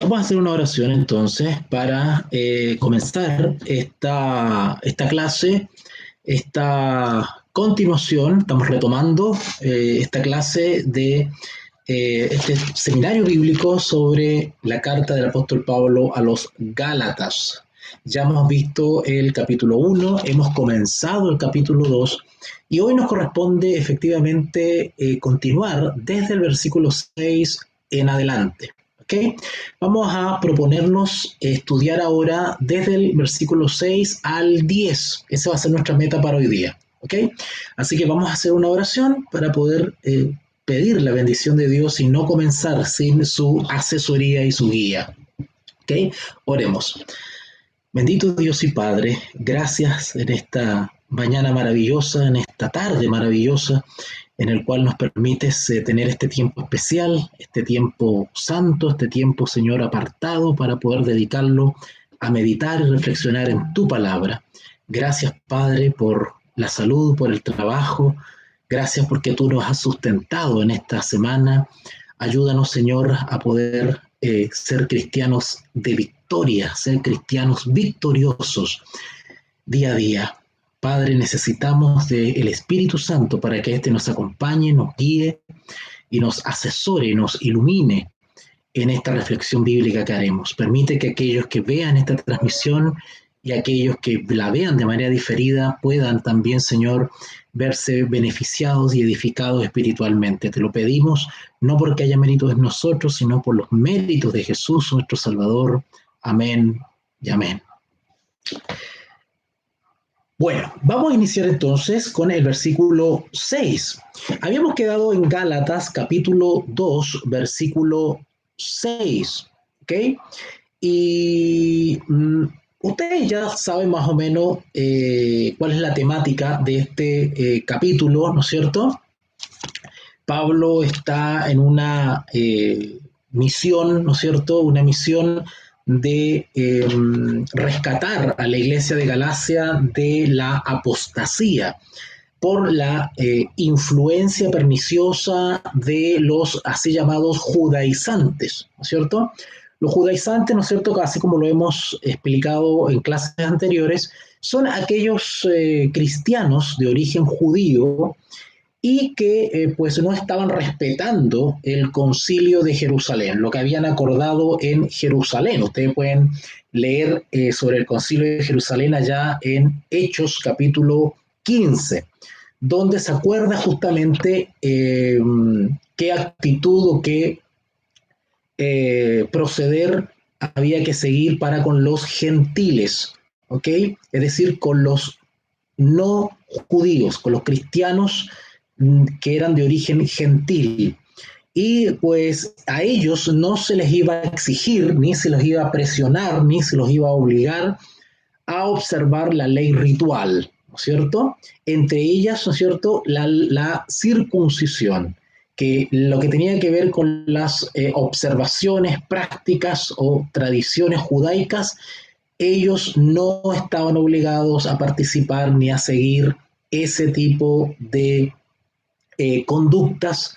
Vamos a hacer una oración entonces para comenzar esta clase, esta continuación. Estamos retomando esta clase de este seminario bíblico sobre la carta del apóstol Pablo a los Gálatas. Ya hemos visto el capítulo 1, hemos comenzado el capítulo 2 y hoy nos corresponde efectivamente continuar desde el versículo 6 en adelante. ¿Okay? Vamos a proponernos estudiar ahora desde el versículo 6 al 10. Esa va a ser nuestra meta para hoy día. ¿Okay? Así que vamos a hacer una oración para poder pedir la bendición de Dios y no comenzar sin su asesoría y su guía. ¿Okay? Oremos. Bendito Dios y Padre, gracias en esta mañana maravillosa, en esta tarde maravillosa, en el cual nos permites tener este tiempo especial, este tiempo santo, este tiempo, Señor, apartado para poder dedicarlo a meditar y reflexionar en tu palabra. Gracias, Padre, por la salud, por el trabajo. Gracias porque tú nos has sustentado en esta semana. Ayúdanos, Señor, a poder ser cristianos de victoria, ser cristianos victoriosos día a día. Padre, necesitamos del Espíritu Santo para que éste nos acompañe, nos guíe y nos asesore, nos ilumine en esta reflexión bíblica que haremos. Permite que aquellos que vean esta transmisión y aquellos que la vean de manera diferida puedan también, Señor, verse beneficiados y edificados espiritualmente. Te lo pedimos no porque haya méritos en nosotros, sino por los méritos de Jesús, nuestro Salvador. Amén y amén. Bueno, vamos a iniciar entonces con el versículo 6. Habíamos quedado en Gálatas capítulo 2, versículo 6, ¿ok? Y ustedes ya saben más o menos cuál es la temática de este capítulo, ¿no es cierto? Pablo está en una misión, ¿no es cierto? Una misión de rescatar a la iglesia de Galacia de la apostasía por la influencia perniciosa de los así llamados judaizantes, ¿no es cierto? Los judaizantes, ¿no es cierto?, así como lo hemos explicado en clases anteriores, son aquellos cristianos de origen judío y que pues no estaban respetando el concilio de Jerusalén, lo que habían acordado en Jerusalén. Ustedes pueden leer sobre el concilio de Jerusalén allá en Hechos capítulo 15, donde se acuerda justamente qué actitud o qué proceder había que seguir para con los gentiles, ¿ok? Es decir, con los no judíos, con los cristianos que eran de origen gentil. Y pues a ellos no se les iba a exigir, ni se los iba a presionar, ni se los iba a obligar a observar la ley ritual, ¿no es cierto? Entre ellas, ¿no es cierto?, la circuncisión, que lo que tenía que ver con las observaciones prácticas o tradiciones judaicas, ellos no estaban obligados a participar ni a seguir ese tipo de conductas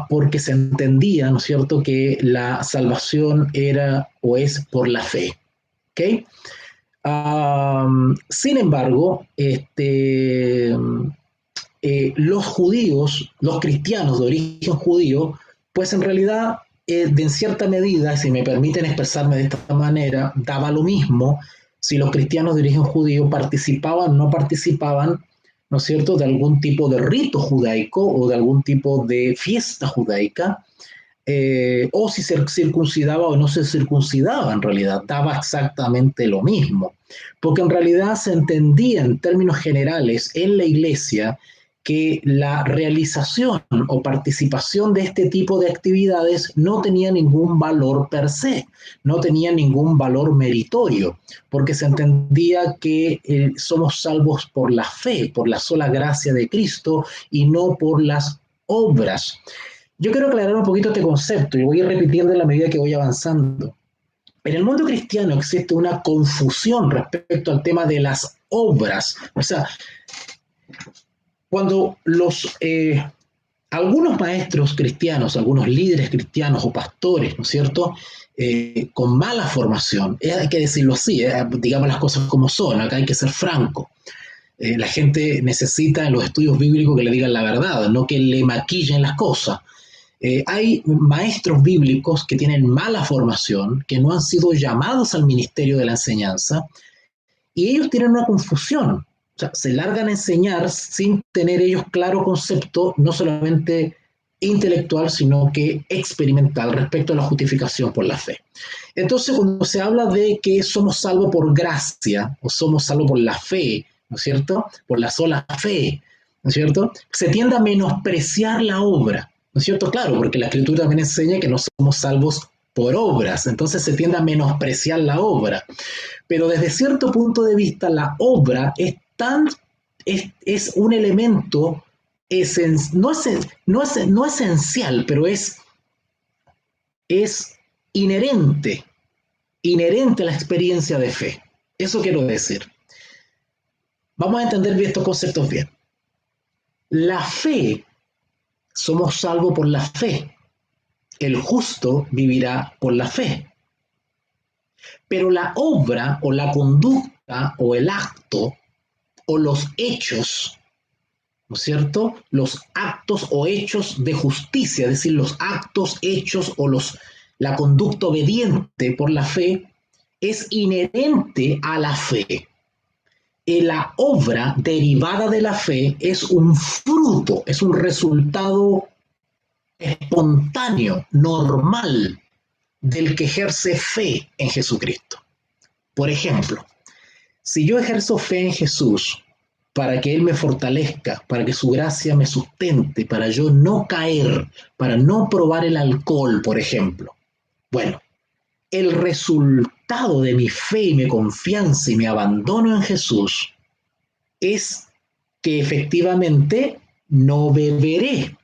porque se entendía, ¿no es cierto?, que la salvación era o es por la fe. ¿Ok? Sin embargo, los judíos, los cristianos de origen judío, pues en realidad, en cierta medida, si me permiten expresarme de esta manera, daba lo mismo si los cristianos de origen judío participaban o no participaban, ¿no es cierto?, de algún tipo de rito judaico o de algún tipo de fiesta judaica, o si se circuncidaba o no se circuncidaba. En realidad daba exactamente lo mismo, porque en realidad se entendía en términos generales en la iglesia que la realización o participación de este tipo de actividades no tenía ningún valor per se, no tenía ningún valor meritorio, porque se entendía que somos salvos por la fe, por la sola gracia de Cristo y no por las obras. Yo quiero aclarar un poquito este concepto y voy a ir repitiendo en la medida que voy avanzando. En el mundo cristiano existe una confusión respecto al tema de las obras. O sea, cuando algunos maestros cristianos, algunos líderes cristianos o pastores, ¿no es cierto?, con mala formación, hay que decirlo así, digamos las cosas como son, acá hay que ser franco. La gente necesita en los estudios bíblicos que le digan la verdad, no que le maquillen las cosas. Hay maestros bíblicos que tienen mala formación, que no han sido llamados al ministerio de la enseñanza, y ellos tienen una confusión. O sea, se largan a enseñar sin tener ellos claro concepto, no solamente intelectual, sino que experimental respecto a la justificación por la fe. Entonces, cuando se habla de que somos salvos por gracia o somos salvos por la fe, ¿no es cierto? Por la sola fe, ¿no es cierto? Se tiende a menospreciar la obra, ¿no es cierto? Claro, porque la Escritura también enseña que no somos salvos por obras, entonces se tiende a menospreciar la obra. Pero desde cierto punto de vista, la obra es un elemento no esencial, pero es inherente a la experiencia de fe. Eso quiero decir. Vamos a entender estos conceptos bien. La fe, somos salvos por la fe. El justo vivirá por la fe. Pero la obra o la conducta o el acto o los hechos, ¿no es cierto? Los actos o hechos de justicia, es decir, los actos, hechos o la conducta obediente por la fe, es inherente a la fe. La obra derivada de la fe es un fruto, es un resultado espontáneo, normal, del que ejerce fe en Jesucristo. Por ejemplo, si yo ejerzo fe en Jesús para que Él me fortalezca, para que su gracia me sustente, para yo no caer, para no probar el alcohol, por ejemplo. Bueno, el resultado de mi fe y mi confianza y mi abandono en Jesús es que efectivamente no beberé,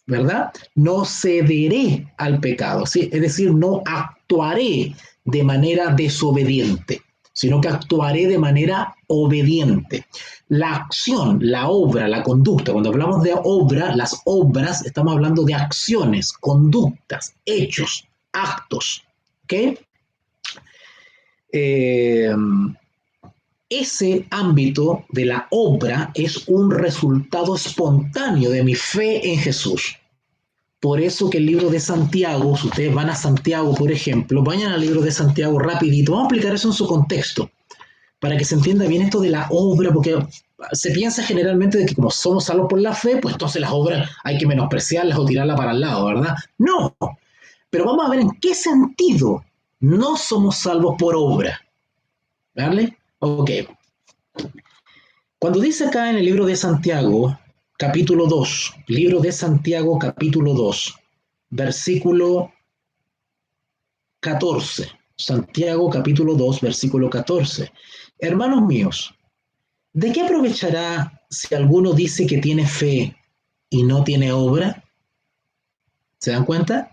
¿verdad? No cederé al pecado, ¿sí? Es decir, no actuaré de manera desobediente, sino que actuaré de manera obediente. La acción, la obra, la conducta, cuando hablamos de obra, las obras, estamos hablando de acciones, conductas, hechos, actos, ¿ok? Ese ámbito de la obra es un resultado espontáneo de mi fe en Jesús. Por eso que el libro de Santiago, si ustedes van a Santiago, por ejemplo, vayan al libro de Santiago rapidito, vamos a explicar eso en su contexto, para que se entienda bien esto de la obra, porque se piensa generalmente de que como somos salvos por la fe, pues entonces las obras hay que menospreciarlas o tirarlas para el lado, ¿verdad? No, pero vamos a ver en qué sentido no somos salvos por obra, ¿vale? Ok. Cuando dice acá en el libro de Santiago, capítulo 2, libro de Santiago, capítulo 2, versículo 14. Santiago, capítulo 2, versículo 14. Hermanos míos, ¿de qué aprovechará si alguno dice que tiene fe y no tiene obra? ¿Se dan cuenta?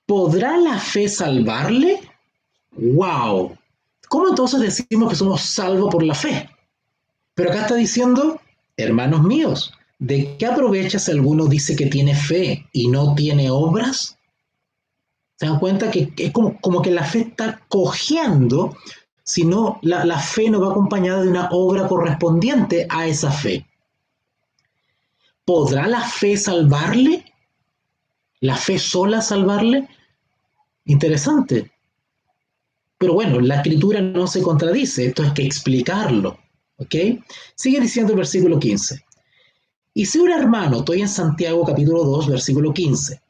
¿Podrá la fe salvarle? ¡Wow! ¿Cómo entonces decimos que somos salvos por la fe? Pero acá está diciendo, hermanos míos, ¿de qué aprovecha si alguno dice que tiene fe y no tiene obras? ¿Se dan cuenta que es como que la fe está cojeando si no, la fe no va acompañada de una obra correspondiente a esa fe? ¿Podrá la fe salvarle? ¿La fe sola salvarle? Interesante. Pero bueno, la escritura no se contradice, esto hay que explicarlo. ¿Ok? Sigue diciendo el versículo 15. Y si un hermano, estoy en Santiago capítulo 2, versículo 15,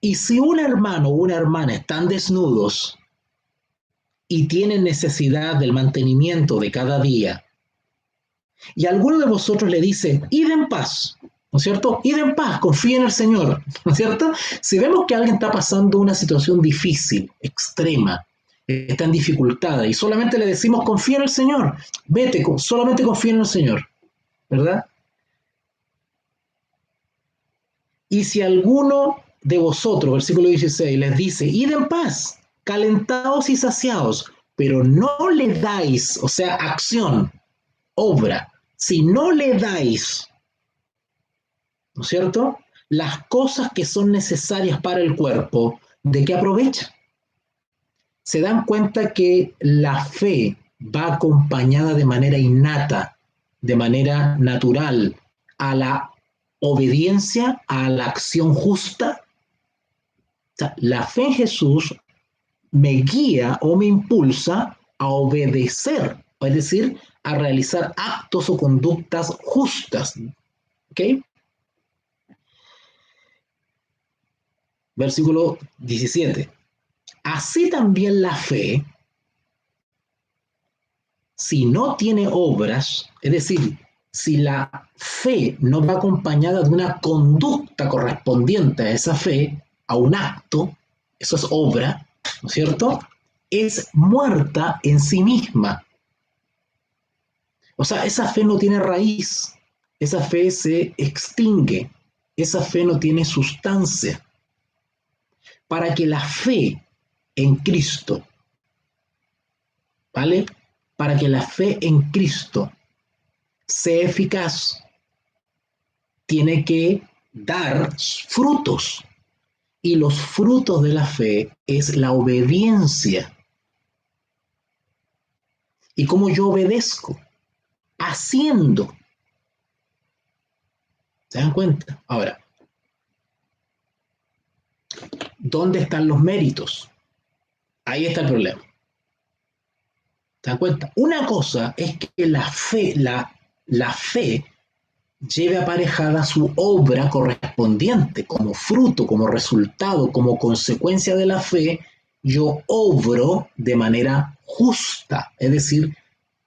y si un hermano o una hermana están desnudos y tienen necesidad del mantenimiento de cada día, y alguno de vosotros le dice, id en paz, ¿no es cierto? Id en paz, confía en el Señor, ¿no es cierto? Si vemos que alguien está pasando una situación difícil, extrema, está en dificultad, y solamente le decimos, confía en el Señor, vete, solamente confía en el Señor, ¿verdad? Y si alguno de vosotros, versículo 16, les dice, id en paz, calentados y saciados, pero no le dais, o sea, acción, obra, si no le dais, ¿no es cierto? Las cosas que son necesarias para el cuerpo, ¿De qué aprovecha? Se dan cuenta que la fe va acompañada de manera innata, de manera natural, a la obediencia, a la acción justa. O sea, la fe en Jesús me guía o me impulsa a obedecer, es decir, a realizar actos o conductas justas. ¿Ok? Versículo 17. Así también la fe, si no tiene obras, es decir, si la fe no va acompañada de una conducta correspondiente a esa fe, a un acto, eso es obra, ¿no es cierto? Es muerta en sí misma. O sea, esa fe no tiene raíz, esa fe se extingue, esa fe no tiene sustancia. Para que la fe en Cristo, ¿vale? Para que la fe en Cristo sea eficaz, tiene que dar frutos. Y los frutos de la fe es la obediencia. ¿Y cómo yo obedezco? Haciendo. ¿Se dan cuenta? Ahora, ¿dónde están los méritos? Ahí está el problema. ¿Se dan cuenta? Una cosa es que la fe lleve aparejada su obra correspondiente, como fruto, como resultado, como consecuencia de la fe, yo obro de manera justa, es decir,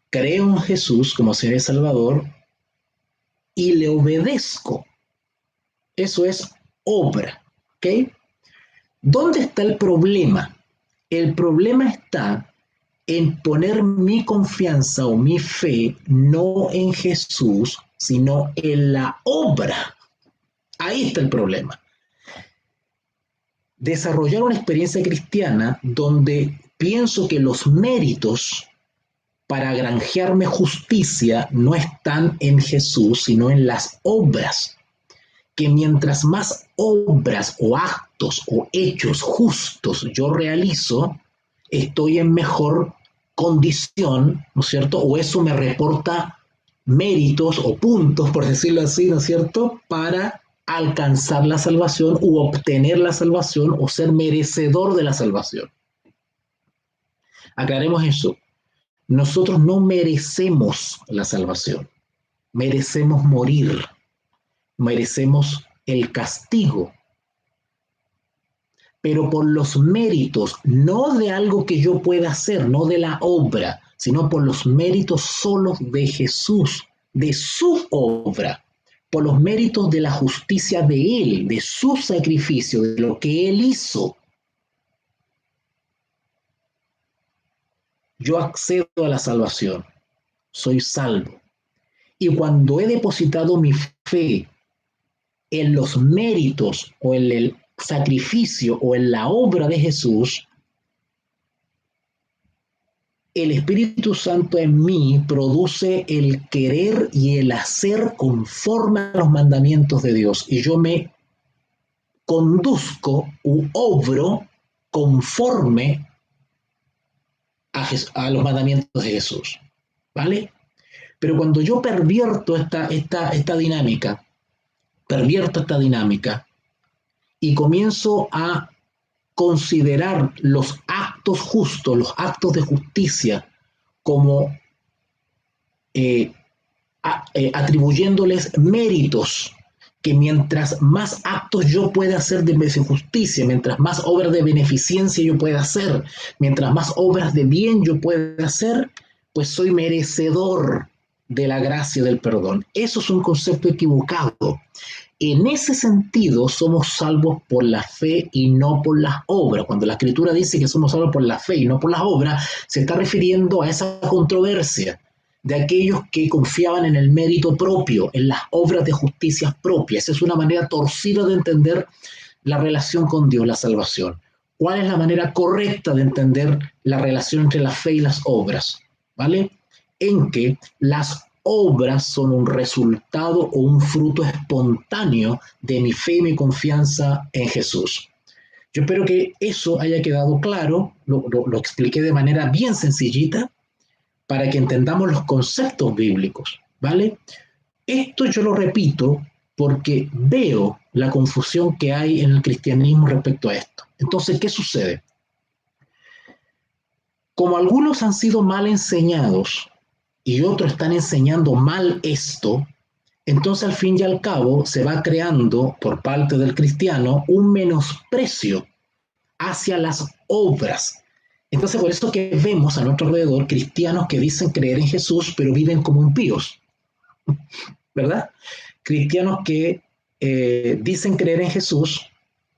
creo en Jesús como Señor y Salvador y le obedezco. Eso es obra, ¿ok? ¿Dónde está el problema? El problema está en poner mi confianza o mi fe no en Jesús, sino en la obra. Ahí está el problema. Desarrollar una experiencia cristiana donde pienso que los méritos para granjearme justicia no están en Jesús, sino en las obras. Que mientras más obras o actos o hechos justos yo realizo, estoy en mejor condición, ¿no es cierto? O eso me reporta méritos o puntos, por decirlo así, ¿no es cierto? Para alcanzar la salvación u obtener la salvación o ser merecedor de la salvación. Aclaremos eso. Nosotros no merecemos la salvación. Merecemos morir. Merecemos el castigo. Pero por los méritos, no de algo que yo pueda hacer, no de la obra, sino por los méritos solos de Jesús, de su obra, por los méritos de la justicia de Él, de su sacrificio, de lo que Él hizo. Yo accedo a la salvación, soy salvo. Y cuando he depositado mi fe en los méritos o en el sacrificio o en la obra de Jesús, el Espíritu Santo en mí produce el querer y el hacer conforme a los mandamientos de Dios. Y yo me conduzco u obro conforme a los mandamientos de Jesús. ¿Vale? Pero cuando yo pervierto esta dinámica, y comienzo a considerar los actos justos, los actos de justicia, como atribuyéndoles méritos, que mientras más actos yo pueda hacer de justicia, mientras más obras de beneficencia yo pueda hacer, mientras más obras de bien yo pueda hacer, pues soy merecedor de la gracia del perdón. Eso es un concepto equivocado. En ese sentido, somos salvos por la fe y no por las obras. Cuando la Escritura dice que somos salvos por la fe y no por las obras, se está refiriendo a esa controversia de aquellos que confiaban en el mérito propio, en las obras de justicia propias. Esa es una manera torcida de entender la relación con Dios, la salvación. ¿Cuál es la manera correcta de entender la relación entre la fe y las obras? ¿Vale? En que las obras son un resultado o un fruto espontáneo de mi fe y mi confianza en Jesús. Yo espero que eso haya quedado claro, lo expliqué de manera bien sencillita para que entendamos los conceptos bíblicos, ¿vale? Esto yo lo repito porque veo la confusión que hay en el cristianismo respecto a esto. Entonces, ¿qué sucede? Como algunos han sido mal enseñados y otros están enseñando mal esto, entonces al fin y al cabo se va creando por parte del cristiano un menosprecio hacia las obras. Entonces por eso que vemos a nuestro alrededor cristianos que dicen creer en Jesús pero viven como impíos, ¿verdad? Cristianos que dicen creer en Jesús,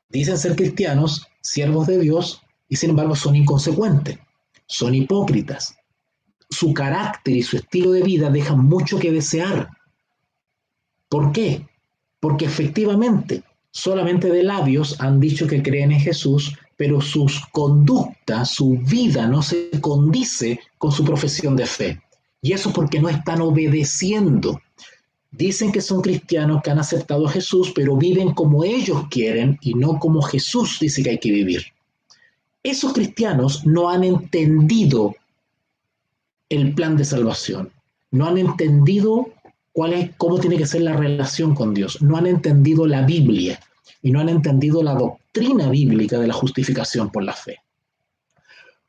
dicen ser cristianos, siervos de Dios, y sin embargo son inconsecuentes, son hipócritas. Su carácter y su estilo de vida dejan mucho que desear. ¿Por qué? Porque efectivamente solamente de labios han dicho que creen en Jesús, pero sus conductas, su vida no se condice con su profesión de fe. Y eso porque no están obedeciendo. Dicen que son cristianos que han aceptado a Jesús, pero viven como ellos quieren y no como Jesús dice que hay que vivir. Esos cristianos no han entendido el plan de salvación, no han entendido cómo tiene que ser la relación con Dios, no han entendido la Biblia y no han entendido la doctrina bíblica de la justificación por la fe.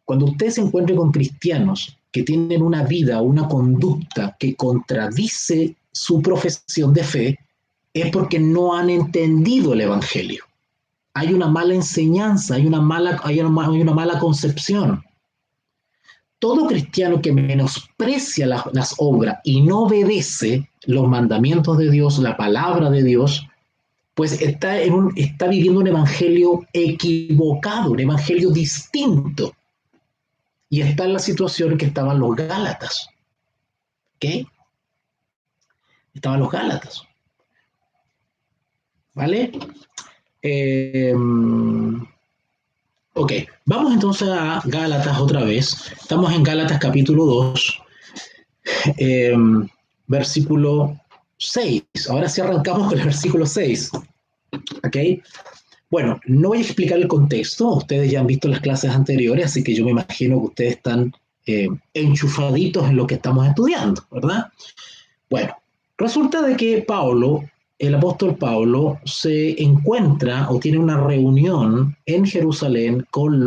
Cuando usted se encuentre con cristianos que tienen una vida, una conducta que contradice su profesión de fe, es porque no han entendido el Evangelio. Hay una mala enseñanza, hay una mala concepción. Todo cristiano que menosprecia las obras y no obedece los mandamientos de Dios, la palabra de Dios, pues está viviendo un evangelio equivocado, un evangelio distinto. Y está en la situación que estaban los Gálatas. ¿Ok? Estaban los Gálatas. ¿Vale? Ok, vamos entonces a Gálatas otra vez. Estamos en Gálatas capítulo 2, versículo 6. Ahora sí arrancamos con el versículo 6. ¿Ok? Bueno, no voy a explicar el contexto. Ustedes ya han visto las clases anteriores, así que yo me imagino que ustedes están enchufaditos en lo que estamos estudiando, ¿verdad? Bueno, resulta de que Pablo, el apóstol Pablo, se encuentra o tiene una reunión en Jerusalén con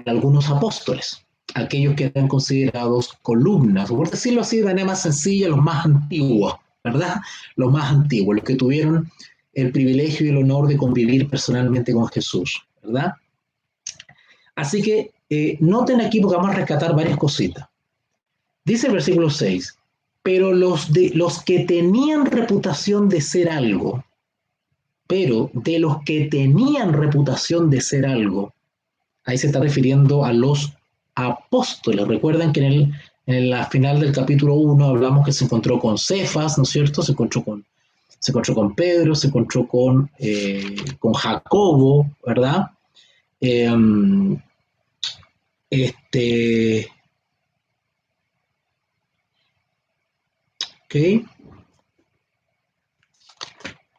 algunos apóstoles, aquellos que eran considerados columnas, por decirlo así de manera más sencilla, los más antiguos, ¿verdad? Los más antiguos, los que tuvieron el privilegio y el honor de convivir personalmente con Jesús, ¿verdad? Así que noten aquí porque vamos a rescatar varias cositas. Dice el versículo 6, pero los que tenían reputación de ser algo, ahí se está refiriendo a los apóstoles. Recuerden que en la final del capítulo 1 hablamos que se encontró con Cefas, ¿no es cierto? Se encontró con Pedro, se encontró con Jacobo, ¿verdad? ¿Ok?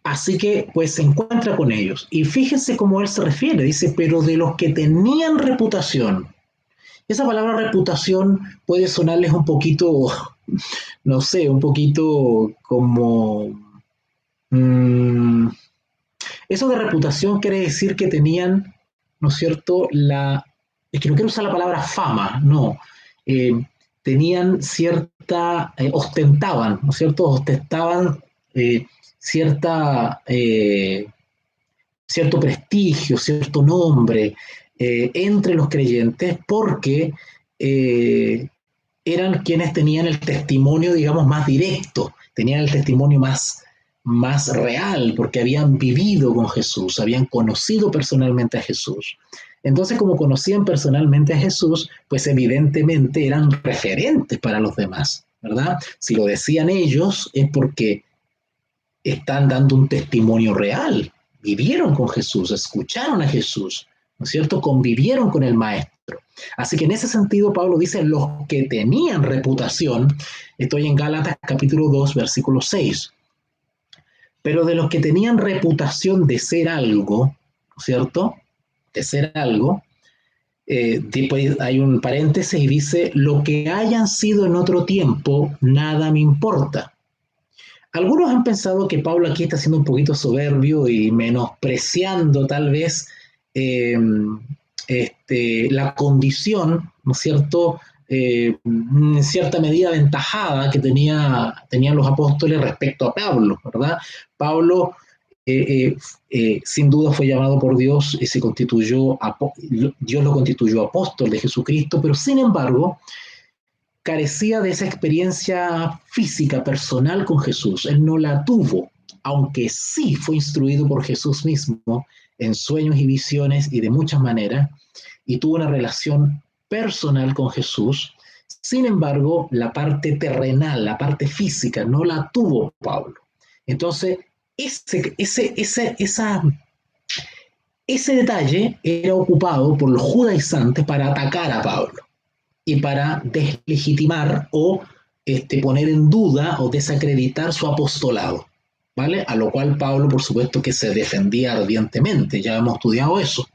Así que pues se encuentra con ellos. Y fíjense cómo él se refiere. Dice, pero de los que tenían reputación. Esa palabra reputación puede sonarles un poquito, no sé, un poquito como... eso de reputación quiere decir que tenían, ¿no es cierto? Es que no quiero usar la palabra fama, no. Tenían ostentaban, ¿no es cierto? Ostentaban cierto prestigio, cierto nombre entre los creyentes porque eran quienes tenían el testimonio, digamos, más directo, tenían el testimonio más real, porque habían vivido con Jesús, habían conocido personalmente a Jesús. Entonces, como conocían personalmente a Jesús, pues evidentemente eran referentes para los demás, ¿verdad? Si lo decían ellos es porque están dando un testimonio real, vivieron con Jesús, escucharon a Jesús, ¿no es cierto? Convivieron con el Maestro. Así que en ese sentido Pablo dice, los que tenían reputación, estoy en Gálatas capítulo 2, versículo 6, pero de los que tenían reputación de ser algo, ¿cierto? De ser algo. Después hay un paréntesis y dice, lo que hayan sido en otro tiempo, nada me importa. Algunos han pensado que Pablo aquí está siendo un poquito soberbio y menospreciando tal vez eh, la condición, ¿no es cierto?, en cierta medida aventajada que tenían los apóstoles respecto a Pablo, ¿verdad? Pablo sin duda fue llamado por Dios y se constituyó, Dios lo constituyó apóstol de Jesucristo, pero sin embargo carecía de esa experiencia física, personal con Jesús. Él no la tuvo, aunque sí fue instruido por Jesús mismo en sueños y visiones y de muchas maneras, y tuvo una relación personal con Jesús. Sin embargo, la parte terrenal, la parte física, no la tuvo Pablo. Entonces, ese detalle era ocupado por los judaizantes para atacar a Pablo y para deslegitimar o poner en duda o desacreditar su apostolado, ¿vale? A lo cual Pablo, por supuesto, que se defendía ardientemente, ya hemos estudiado eso.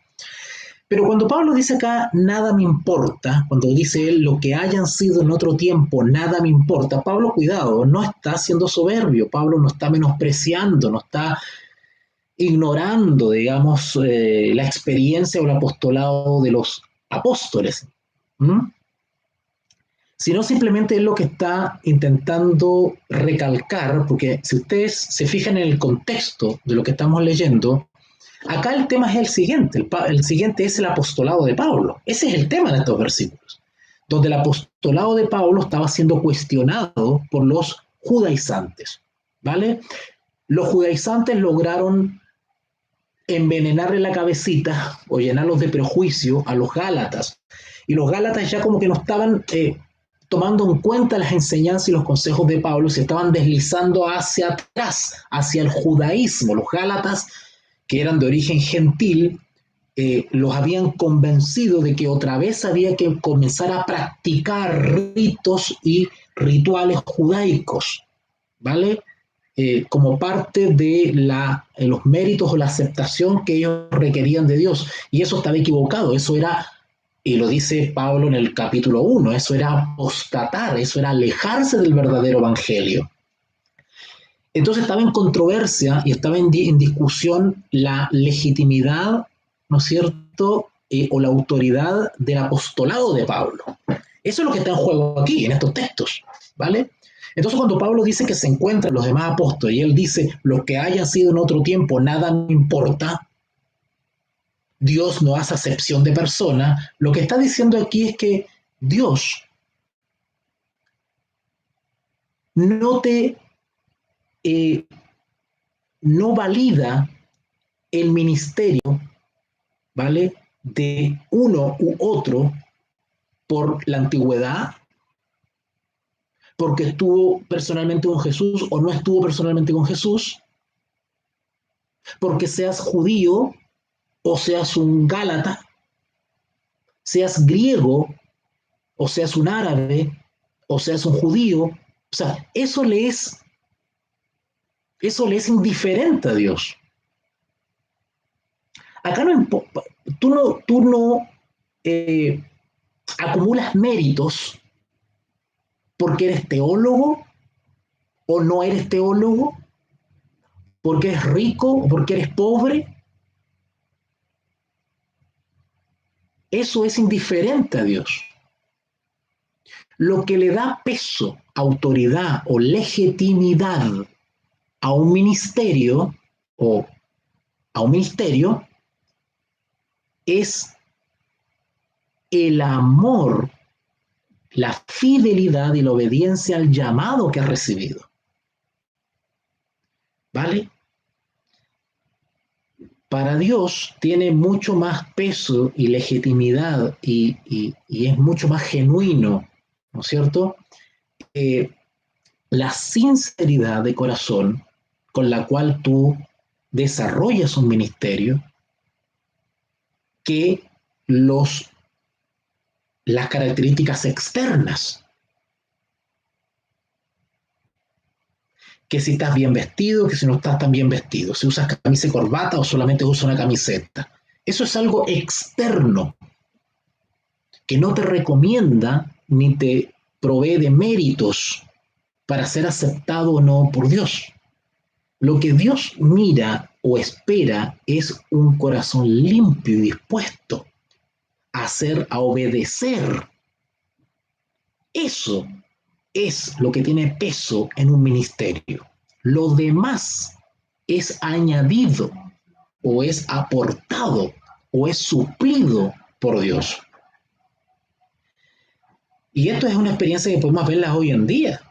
Pero cuando Pablo dice acá, nada me importa, cuando dice él, lo que hayan sido en otro tiempo, nada me importa, Pablo, cuidado, no está siendo soberbio, Pablo no está menospreciando, no está ignorando, digamos, la experiencia o el apostolado de los apóstoles. ¿Mm? Sino simplemente es lo que está intentando recalcar, porque si ustedes se fijan en el contexto de lo que estamos leyendo, acá el tema es el siguiente, el siguiente es el apostolado de Pablo. Ese es el tema de estos versículos, donde el apostolado de Pablo estaba siendo cuestionado por los judaizantes, ¿vale? Los judaizantes lograron envenenarle la cabecita o llenarlos de prejuicio a los gálatas. Y los gálatas ya como que no estaban tomando en cuenta las enseñanzas y los consejos de Pablo, se estaban deslizando hacia atrás, hacia el judaísmo. Los gálatas, que eran de origen gentil, los habían convencido de que otra vez había que comenzar a practicar ritos y rituales judaicos, ¿vale? Como parte de los méritos o la aceptación que ellos requerían de Dios. Y eso estaba equivocado, eso era, y lo dice Pablo en el capítulo 1, eso era apostatar, eso era alejarse del verdadero evangelio. Entonces estaba en controversia y estaba en discusión la legitimidad, ¿no es cierto?, o la autoridad del apostolado de Pablo. Eso es lo que está en juego aquí, en estos textos, ¿vale? Entonces cuando Pablo dice que se encuentran los demás apóstoles y él dice, lo que haya sido en otro tiempo, nada me importa, Dios no hace acepción de persona, lo que está diciendo aquí es que Dios no te eh, no valida el ministerio, ¿vale?, de uno u otro por la antigüedad, porque estuvo personalmente con Jesús o no estuvo personalmente con Jesús, porque seas judío o seas un gálata, seas griego o seas un árabe o seas un judío, o sea, eso le es indiferente a Dios. Acá no tú no eh, acumulas méritos porque eres teólogo o no eres teólogo, porque eres rico o porque eres pobre. Eso es indiferente a Dios. Lo que le da peso, autoridad o legitimidad a un ministerio o a un ministerio es el amor, la fidelidad y la obediencia al llamado que has recibido. ¿Vale? Para Dios tiene mucho más peso y legitimidad y es mucho más genuino, ¿no es cierto?, la sinceridad de corazón con la cual tú desarrollas un ministerio que las características externas. que si estás bien vestido, que si no estás tan bien vestido, si usas camisa y corbata o solamente usas una camiseta. Eso es algo externo que no te recomienda ni te provee de méritos para ser aceptado o no por Dios. Lo que Dios mira o espera es un corazón limpio y dispuesto a obedecer. Eso es lo que tiene peso en un ministerio. Lo demás es añadido o es aportado o es suplido por Dios. Y esto es una experiencia que podemos verla hoy en día.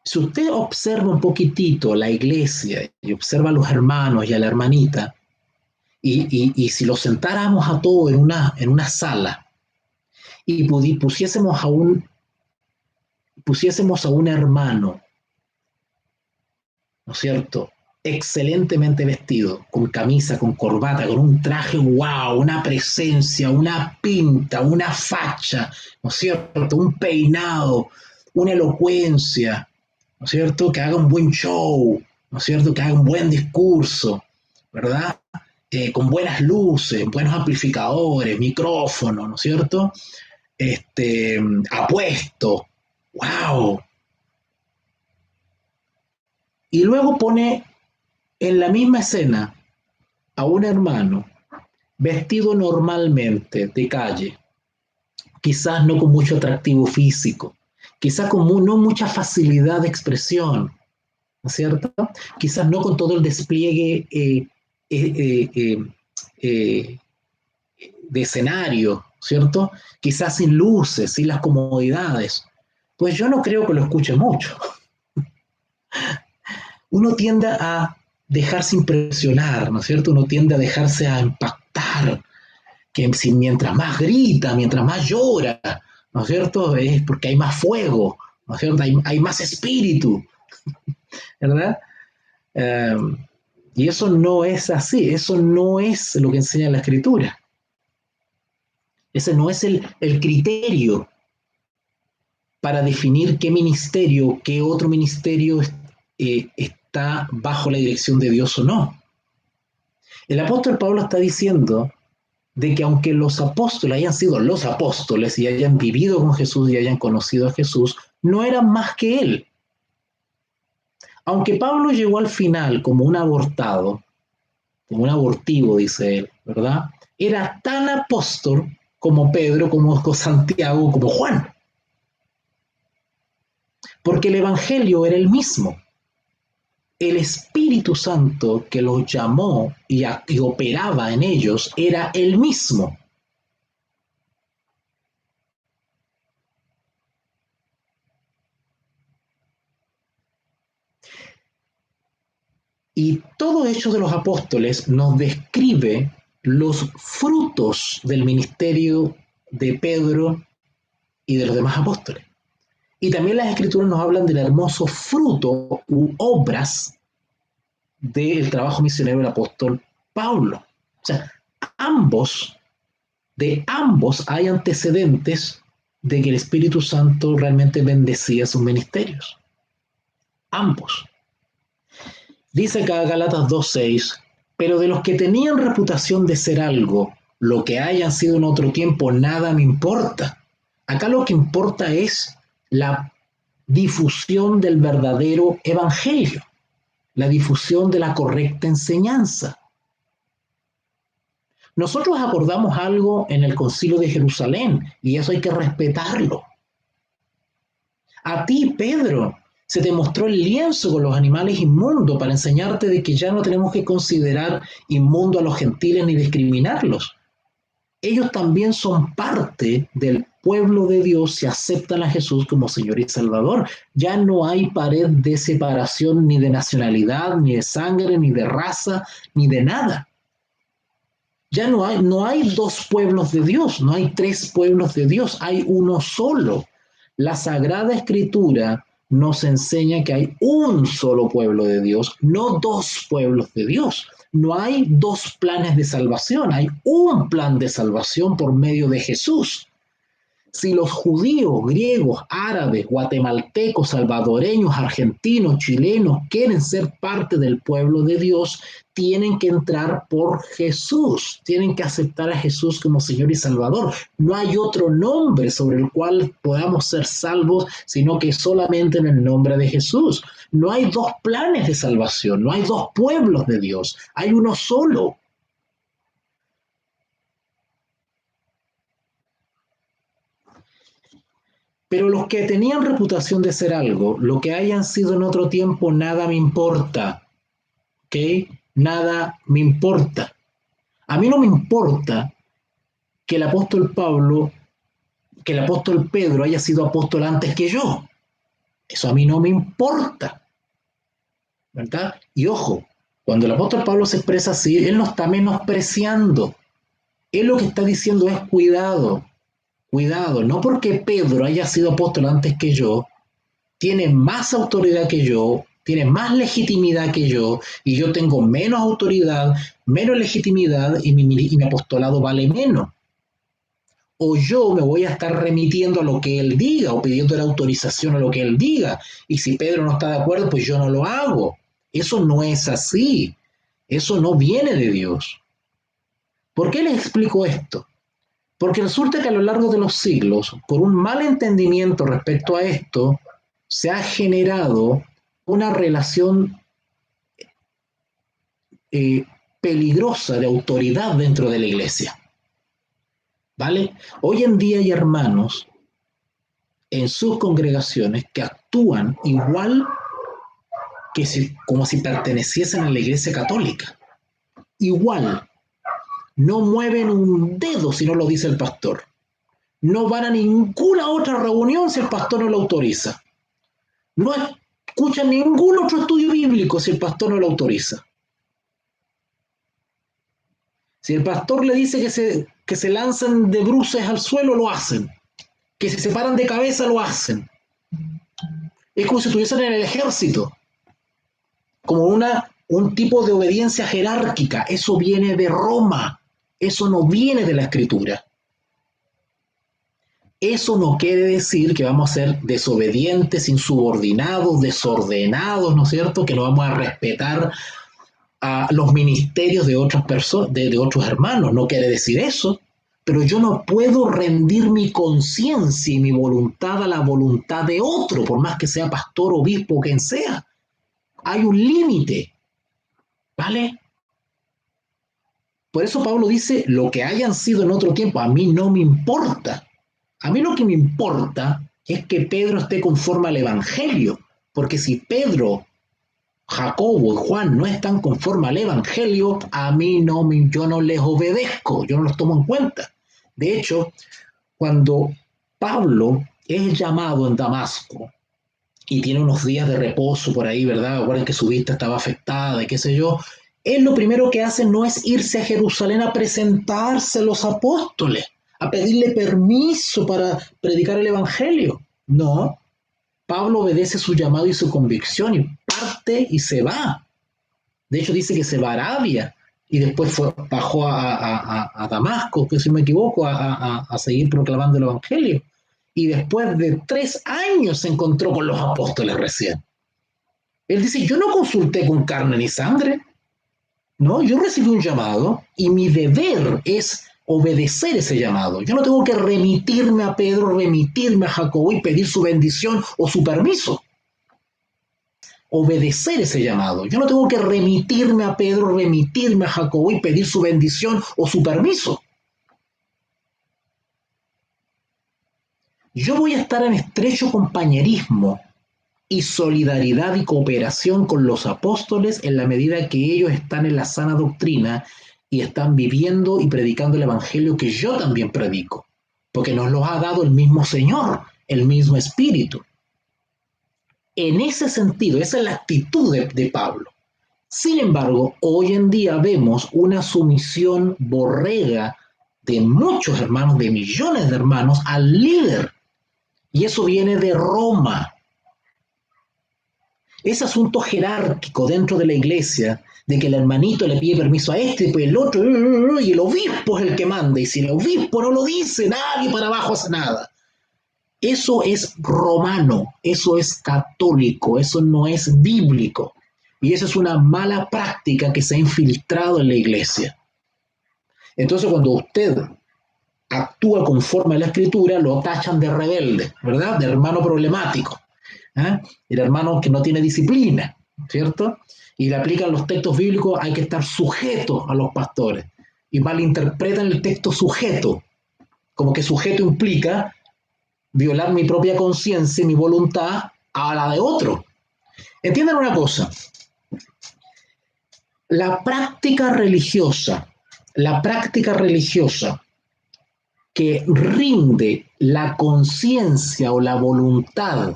Si usted observa un poquitito la iglesia y observa a los hermanos y a la hermanita, y si los sentáramos a todos en una sala y pusiésemos a un hermano, ¿no es cierto?, excelentemente vestido, con camisa, con corbata, con un traje wow, una presencia, una pinta, una facha, ¿no es cierto?, un peinado, una elocuencia, ¿no es cierto?, que haga un buen show, ¿no es cierto?, que haga un buen discurso, ¿verdad?, con buenas luces, buenos amplificadores, micrófonos, ¿no es cierto?, apuesto, wow. Y luego pone en la misma escena a un hermano vestido normalmente de calle, quizás no con mucho atractivo físico, quizás con no mucha facilidad de expresión, ¿no es cierto? Quizás no con todo el despliegue eh, de escenario, ¿cierto? Quizás sin luces, sin las comodidades. Pues yo no creo que lo escuche mucho. Uno tiende a dejarse impresionar, ¿no es cierto? Uno tiende a dejarse a impactar, que si mientras más grita, mientras más llora, ¿no es cierto? Es porque hay más fuego, ¿no es cierto? Hay más espíritu, ¿verdad? Eh, y eso no es así, eso no es lo que enseña la Escritura. Ese no es el criterio para definir qué ministerio, qué otro ministerio está bajo la dirección de Dios o no. El apóstol Pablo está diciendo de que aunque los apóstoles hayan sido los apóstoles y hayan vivido con Jesús y hayan conocido a Jesús, no eran más que él. Aunque Pablo llegó al final como un abortado, como un abortivo, dice él, ¿verdad? Era tan apóstol como Pedro, como Santiago, como Juan. Porque el Evangelio era el mismo. El Espíritu Santo que los llamó y operaba en ellos era el mismo. Y todo Hechos de los Apóstoles nos describe los frutos del ministerio de Pedro y de los demás apóstoles. Y también las Escrituras nos hablan del hermoso fruto u obras del trabajo misionero del apóstol Pablo. O sea, de ambos hay antecedentes de que el Espíritu Santo realmente bendecía sus ministerios. Ambos. Dice acá Gálatas 2:6, pero de los que tenían reputación de ser algo, lo que hayan sido en otro tiempo, nada me importa. Acá lo que importa es la difusión del verdadero evangelio, la difusión de la correcta enseñanza. Nosotros acordamos algo en el Concilio de Jerusalén y eso hay que respetarlo. A ti, Pedro, se te mostró el lienzo con los animales inmundos para enseñarte de que ya no tenemos que considerar inmundo a los gentiles ni discriminarlos. Ellos también son parte del pueblo de Dios y aceptan a Jesús como Señor y Salvador. Ya no hay pared de separación ni de nacionalidad, ni de sangre, ni de raza, ni de nada. Ya no hay dos pueblos de Dios, no hay tres pueblos de Dios, hay uno solo. La Sagrada Escritura nos enseña que hay un solo pueblo de Dios, no dos pueblos de Dios. No hay dos planes de salvación, hay un plan de salvación por medio de Jesús. Si los judíos, griegos, árabes, guatemaltecos, salvadoreños, argentinos, chilenos quieren ser parte del pueblo de Dios, tienen que entrar por Jesús, tienen que aceptar a Jesús como Señor y Salvador. No hay otro nombre sobre el cual podamos ser salvos, sino que solamente en el nombre de Jesús. No hay dos planes de salvación, no hay dos pueblos de Dios, hay uno solo. Pero los que tenían reputación de ser algo, lo que hayan sido en otro tiempo, nada me importa. ¿Ok? Nada me importa. A mí no me importa que el apóstol Pablo, que el apóstol Pedro haya sido apóstol antes que yo. Eso a mí no me importa. ¿Verdad? Y ojo, cuando el apóstol Pablo se expresa así, él no está menospreciando. Él lo que está diciendo es cuidado, cuidado, no porque Pedro haya sido apóstol antes que yo, tiene más autoridad que yo, tiene más legitimidad que yo, y yo tengo menos autoridad, menos legitimidad, y mi apostolado vale menos. O yo me voy a estar remitiendo a lo que él diga, o pidiendo la autorización a lo que él diga, y si Pedro no está de acuerdo, pues yo no lo hago. Eso no es así, eso no viene de Dios. ¿Por qué les explico esto? Porque resulta que a lo largo de los siglos, por un mal entendimiento respecto a esto, se ha generado una relación eh, peligrosa de autoridad dentro de la iglesia. ¿Vale? Hoy en día hay hermanos en sus congregaciones que actúan igual que como si perteneciesen a la iglesia católica. Igual. No mueven un dedo si no lo dice el pastor. No van a ninguna otra reunión si el pastor no lo autoriza. No escuchan ningún otro estudio bíblico si el pastor no lo autoriza. Si el pastor le dice que se lanzan de bruces al suelo, lo hacen. Que se paran de cabeza, lo hacen. Es como si estuviesen en el ejército. Como un tipo de obediencia jerárquica. Eso viene de Roma. Eso no viene de la Escritura. Eso no quiere decir que vamos a ser desobedientes, insubordinados, desordenados, ¿no es cierto? Que no vamos a respetar a los ministerios de otras personas, de otros hermanos. No quiere decir eso. Pero yo no puedo rendir mi conciencia y mi voluntad a la voluntad de otro, por más que sea pastor, obispo o quien sea. Hay un límite, ¿vale? Por eso Pablo dice, lo que hayan sido en otro tiempo, a mí no me importa. A mí lo que me importa es que Pedro esté conforme al Evangelio, porque si Pedro, Jacobo y Juan no están conforme al Evangelio, a mí yo no les obedezco, yo no los tomo en cuenta. De hecho, cuando Pablo es llamado en Damasco y tiene unos días de reposo por ahí, ¿verdad? Recuerden que su vista estaba afectada y qué sé yo. Él lo primero que hace no es irse a Jerusalén a presentarse a los apóstoles, a pedirle permiso para predicar el Evangelio. No, Pablo obedece su llamado y su convicción y parte y se va. De hecho dice que se va a Arabia y después bajó a Damasco, que si no me equivoco, a seguir proclamando el Evangelio. Y después de 3 años se encontró con los apóstoles recién. Él dice, yo no consulté con carne ni sangre, no, yo recibí un llamado y mi deber es obedecer ese llamado. Yo no tengo que remitirme a Pedro, remitirme a Jacobo y pedir su bendición o su permiso. Obedecer ese llamado. Yo no tengo que remitirme a Pedro, remitirme a Jacobo y pedir su bendición o su permiso. Yo voy a estar en estrecho compañerismo y solidaridad y cooperación con los apóstoles en la medida que ellos están en la sana doctrina y están viviendo y predicando el evangelio que yo también predico, porque nos lo ha dado el mismo Señor, el mismo Espíritu. En ese sentido, esa es la actitud de Pablo. Sin embargo, hoy en día vemos una sumisión borrega de muchos hermanos, de millones de hermanos, al líder. Y eso viene de Roma. Ese asunto jerárquico dentro de la iglesia, de que el hermanito le pide permiso a este, pues el otro, y el obispo es el que manda, y si el obispo no lo dice, nadie para abajo hace nada. Eso es romano, eso es católico, eso no es bíblico. Y eso es una mala práctica que se ha infiltrado en la iglesia. Entonces, cuando usted actúa conforme a la escritura, lo tachan de rebelde, ¿verdad? De hermano problemático, ¿eh? El hermano que no tiene disciplina, ¿cierto? Y le aplican los textos bíblicos, hay que estar sujeto a los pastores. Y malinterpretan el texto sujeto, como que sujeto implica violar mi propia conciencia y mi voluntad a la de otro. Entiendan una cosa, la práctica religiosa, la práctica religiosa que rinde la conciencia o la voluntad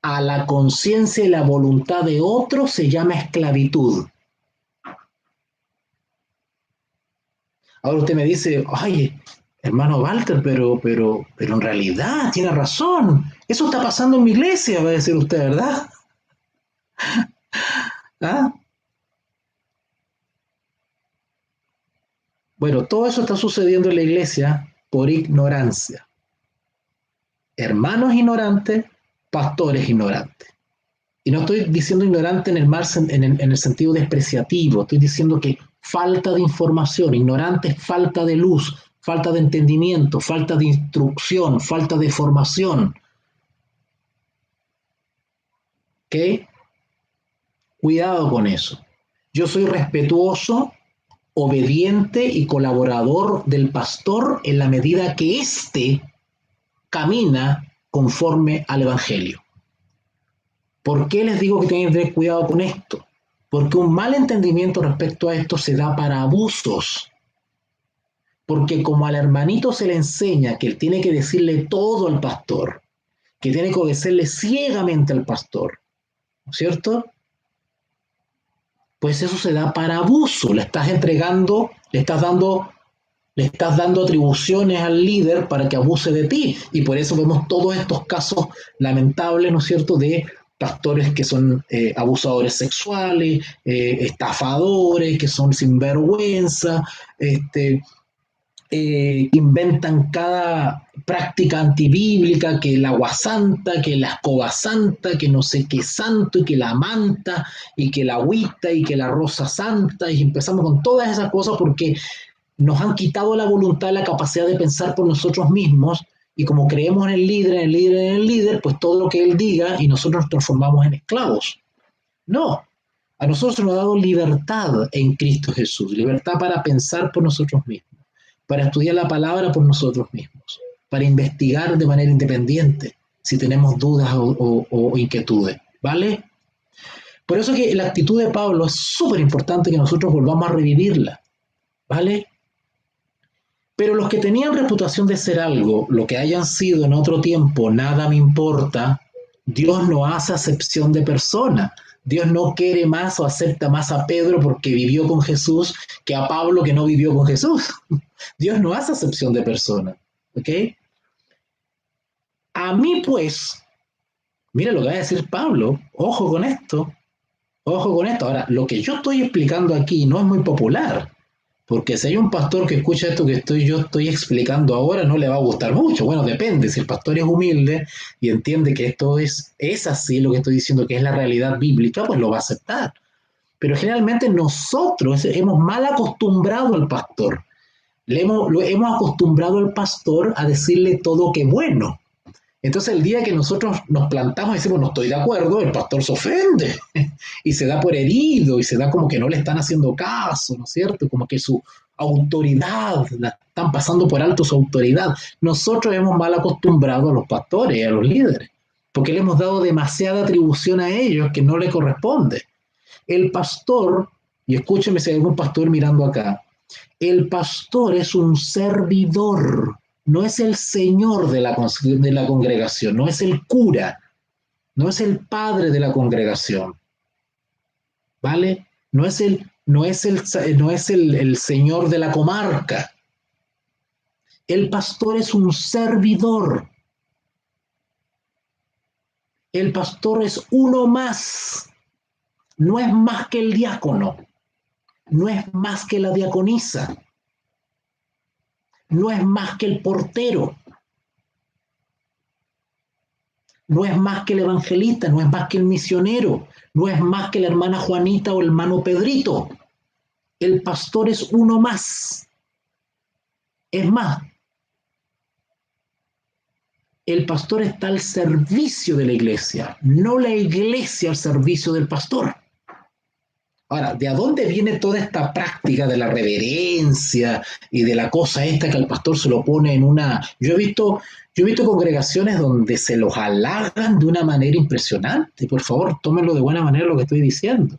a la conciencia y la voluntad de otro se llama esclavitud. Ahora usted me dice, ay, hermano Walter, pero en realidad tiene razón. Eso está pasando en mi iglesia, va a decir usted, ¿verdad? ¿Ah? Bueno, todo eso está sucediendo en la iglesia por ignorancia. Hermanos ignorantes, pastores ignorantes. Y no estoy diciendo ignorante en el sentido despreciativo, estoy diciendo que falta de información, ignorante es falta de luz, falta de entendimiento, falta de instrucción, falta de formación. ¿Ok? Cuidado con eso. Yo soy respetuoso, obediente y colaborador del pastor en la medida que éste camina conforme al Evangelio. ¿Por qué les digo que tienen que tener cuidado con esto? Porque un mal entendimiento respecto a esto se da para abusos. Porque como al hermanito se le enseña que él tiene que decirle todo al pastor, que tiene que obedecerle ciegamente al pastor, ¿no es cierto? Pues eso se da para abuso. Le estás entregando, le estás dando atribuciones al líder para que abuse de ti. Y por eso vemos todos estos casos lamentables, ¿no es cierto?, de pastores que son abusadores sexuales, estafadores, que son sinvergüenza, inventan cada práctica antibíblica, que el agua santa, que la escoba santa, que no sé qué santo, y que la manta, y que la agüita, y que la rosa santa, y empezamos con todas esas cosas porque nos han quitado la voluntad, la capacidad de pensar por nosotros mismos, y como creemos en el líder, en el líder, en el líder, pues todo lo que él diga y nosotros nos transformamos en esclavos. No, a nosotros se nos ha dado libertad en Cristo Jesús, libertad para pensar por nosotros mismos, para estudiar la palabra por nosotros mismos, para investigar de manera independiente si tenemos dudas o inquietudes, ¿vale? Por eso que la actitud de Pablo es súper importante que nosotros volvamos a revivirla, ¿vale? Pero los que tenían reputación de ser algo, lo que hayan sido en otro tiempo, nada me importa, Dios no hace acepción de persona. Dios no quiere más o acepta más a Pedro porque vivió con Jesús que a Pablo que no vivió con Jesús. Dios no hace acepción de persona. ¿Ok? A mí pues, mira lo que va a decir Pablo, ojo con esto, ojo con esto. Ahora, lo que yo estoy explicando aquí no es muy popular. Porque si hay un pastor que escucha esto que yo estoy explicando ahora, no le va a gustar mucho. Bueno, depende. Si el pastor es humilde y entiende que esto es así, lo que estoy diciendo, que es la realidad bíblica, pues lo va a aceptar. Pero generalmente nosotros hemos mal acostumbrado al pastor. Lo hemos acostumbrado al pastor a decirle todo que bueno. Entonces el día que nosotros nos plantamos y decimos no estoy de acuerdo, el pastor se ofende y se da por herido y se da como que no le están haciendo caso, ¿no es cierto? Como que su autoridad, la están pasando por alto su autoridad. Nosotros hemos mal acostumbrado a los pastores y a los líderes, porque le hemos dado demasiada atribución a ellos que no le corresponde. El pastor, y escúcheme si hay algún pastor mirando acá, el pastor es un servidor, no es el señor de la congregación, no es el cura, no es el padre de la congregación, ¿vale? No es el señor de la comarca. El pastor es un servidor. El pastor es uno más. No es más que el diácono. No es más que la diaconisa. No es más que el portero. no es más que el evangelista, no es más que el misionero, no es más que la hermana Juanita o el hermano Pedrito. El pastor es uno más. Es más, el pastor está al servicio de la iglesia, no la iglesia al servicio del pastor. Ahora, ¿de dónde viene toda esta práctica de la reverencia y de la cosa esta que al pastor se lo pone en una... Yo he visto congregaciones donde se los halagan de una manera impresionante. Por favor, tómenlo de buena manera lo que estoy diciendo.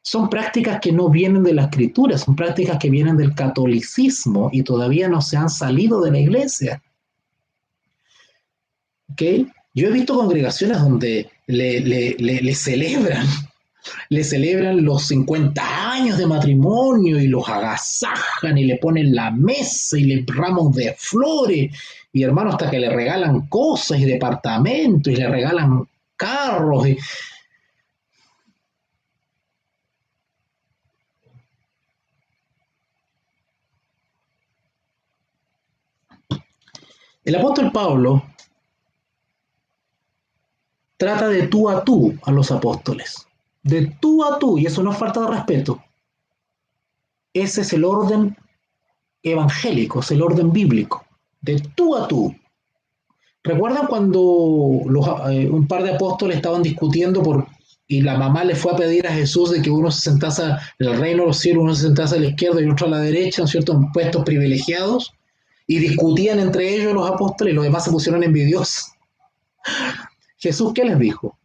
Son prácticas que no vienen de la escritura, son prácticas que vienen del catolicismo y todavía no se han salido de la iglesia. ¿Okay? Yo he visto congregaciones donde le celebran los 50 años de matrimonio y los agasajan y le ponen la mesa y le ramos de flores y hermano hasta que le regalan cosas y departamentos y le regalan carros. El apóstol Pablo trata de tú a tú a los apóstoles. De tú a tú, y eso no es falta de respeto. Ese es el orden evangélico, es el orden bíblico. De tú a tú. ¿Recuerdan cuando un par de apóstoles estaban discutiendo y la mamá le fue a pedir a Jesús de que uno se sentase en el reino de los cielos, uno se sentase a la izquierda y otro a la derecha, ¿no es cierto?, en puestos privilegiados, y discutían entre ellos los apóstoles y los demás se pusieron envidiosos. Jesús, ¿qué les dijo?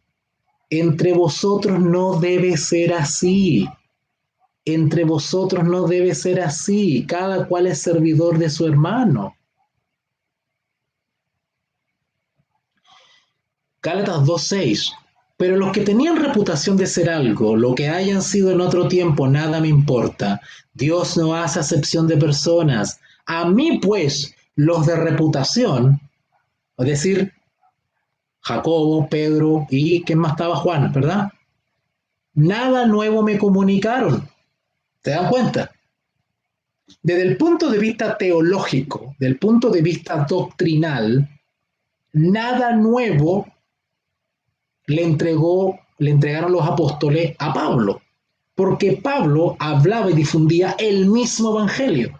Entre vosotros no debe ser así. Entre vosotros no debe ser así. Cada cual es servidor de su hermano. Gálatas 2:6. Pero los que tenían reputación de ser algo, lo que hayan sido en otro tiempo, nada me importa. Dios no hace acepción de personas. A mí, pues, los de reputación, es decir, Jacobo, Pedro y ¿quién más estaba? Juan, ¿verdad? Nada nuevo me comunicaron. ¿Se dan cuenta? Desde el punto de vista teológico, del punto de vista doctrinal, nada nuevo le entregaron los apóstoles a Pablo, porque Pablo hablaba y difundía el mismo evangelio,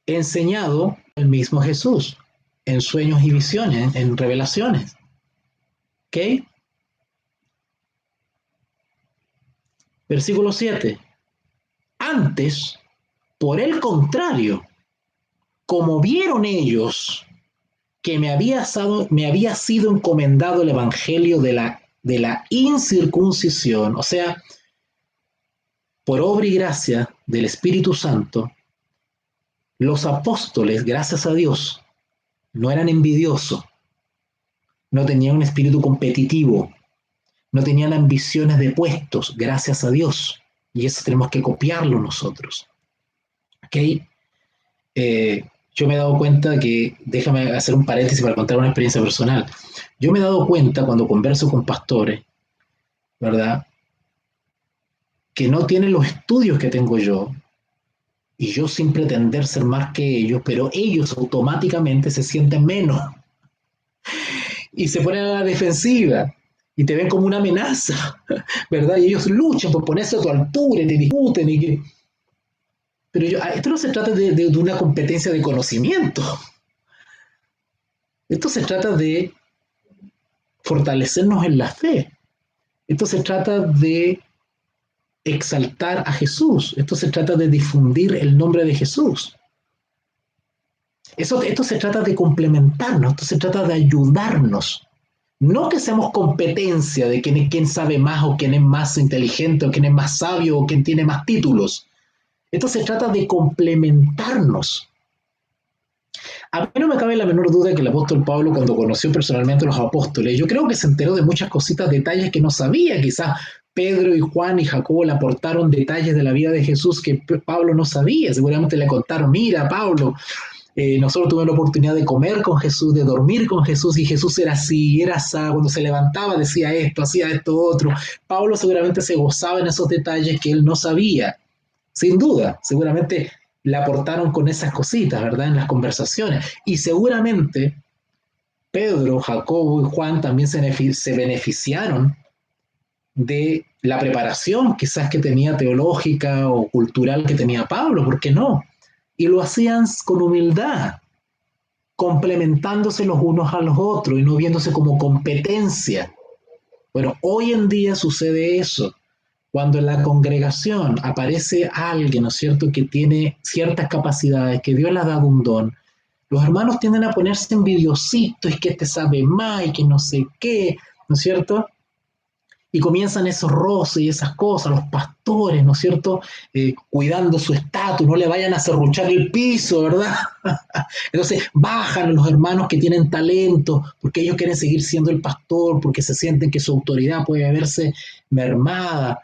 enseñado el mismo Jesús, en sueños y visiones, en revelaciones. ¿Ok? Versículo 7. Antes, por el contrario, como vieron ellos que me había sido encomendado el evangelio de la incircuncisión, o sea, por obra y gracia del Espíritu Santo, los apóstoles, gracias a Dios, no eran envidiosos, no tenían un espíritu competitivo, no tenían ambiciones de puestos, gracias a Dios. Y eso tenemos que copiarlo nosotros. ¿Ok? Yo me he dado cuenta que, déjame hacer un paréntesis para contar una experiencia personal. Yo me he dado cuenta cuando converso con pastores, ¿verdad?, que no tienen los estudios que tengo yo, y yo sin pretender ser más que ellos, pero ellos automáticamente se sienten menos y se ponen a la defensiva y te ven como una amenaza, ¿verdad? Y ellos luchan por ponerse a tu altura y te discuten y que... Pero esto no se trata de una competencia de conocimiento. Esto se trata de fortalecernos en la fe. Esto se trata de exaltar a Jesús. Esto se trata de difundir el nombre de Jesús. Esto se trata de complementarnos, esto se trata de ayudarnos. No que seamos competencia de quién sabe más o quién es más inteligente o quién es más sabio o quién tiene más títulos. Esto se trata de complementarnos. A mí no me cabe la menor duda que el apóstol Pablo, cuando conoció personalmente a los apóstoles, yo creo que se enteró de muchas cositas, detalles que no sabía. Quizás Pedro y Juan y Jacobo le aportaron detalles de la vida de Jesús que Pablo no sabía. Seguramente le contaron, mira, Pablo, nosotros tuvimos la oportunidad de comer con Jesús, de dormir con Jesús, y Jesús era así, era así, cuando se levantaba decía esto, hacía esto, otro. Pablo seguramente se gozaba en esos detalles que él no sabía, sin duda, seguramente le aportaron con esas cositas, ¿verdad?, en las conversaciones, y seguramente Pedro, Jacobo y Juan también se beneficiaron de la preparación quizás que tenía teológica o cultural que tenía Pablo, ¿por qué no? Y lo hacían con humildad, complementándose los unos a los otros y no viéndose como competencia. Bueno, hoy en día sucede eso. Cuando en la congregación aparece alguien, ¿no es cierto?, que tiene ciertas capacidades, que Dios le ha dado un don, los hermanos tienden a ponerse envidiositos y que este sabe más y que no sé qué, ¿no es cierto? Y comienzan esos roces y esas cosas, los pastores, ¿no es cierto? Cuidando su estatus, no le vayan a serruchar el piso, ¿verdad? Entonces bajan los hermanos que tienen talento, porque ellos quieren seguir siendo el pastor, porque se sienten que su autoridad puede verse mermada.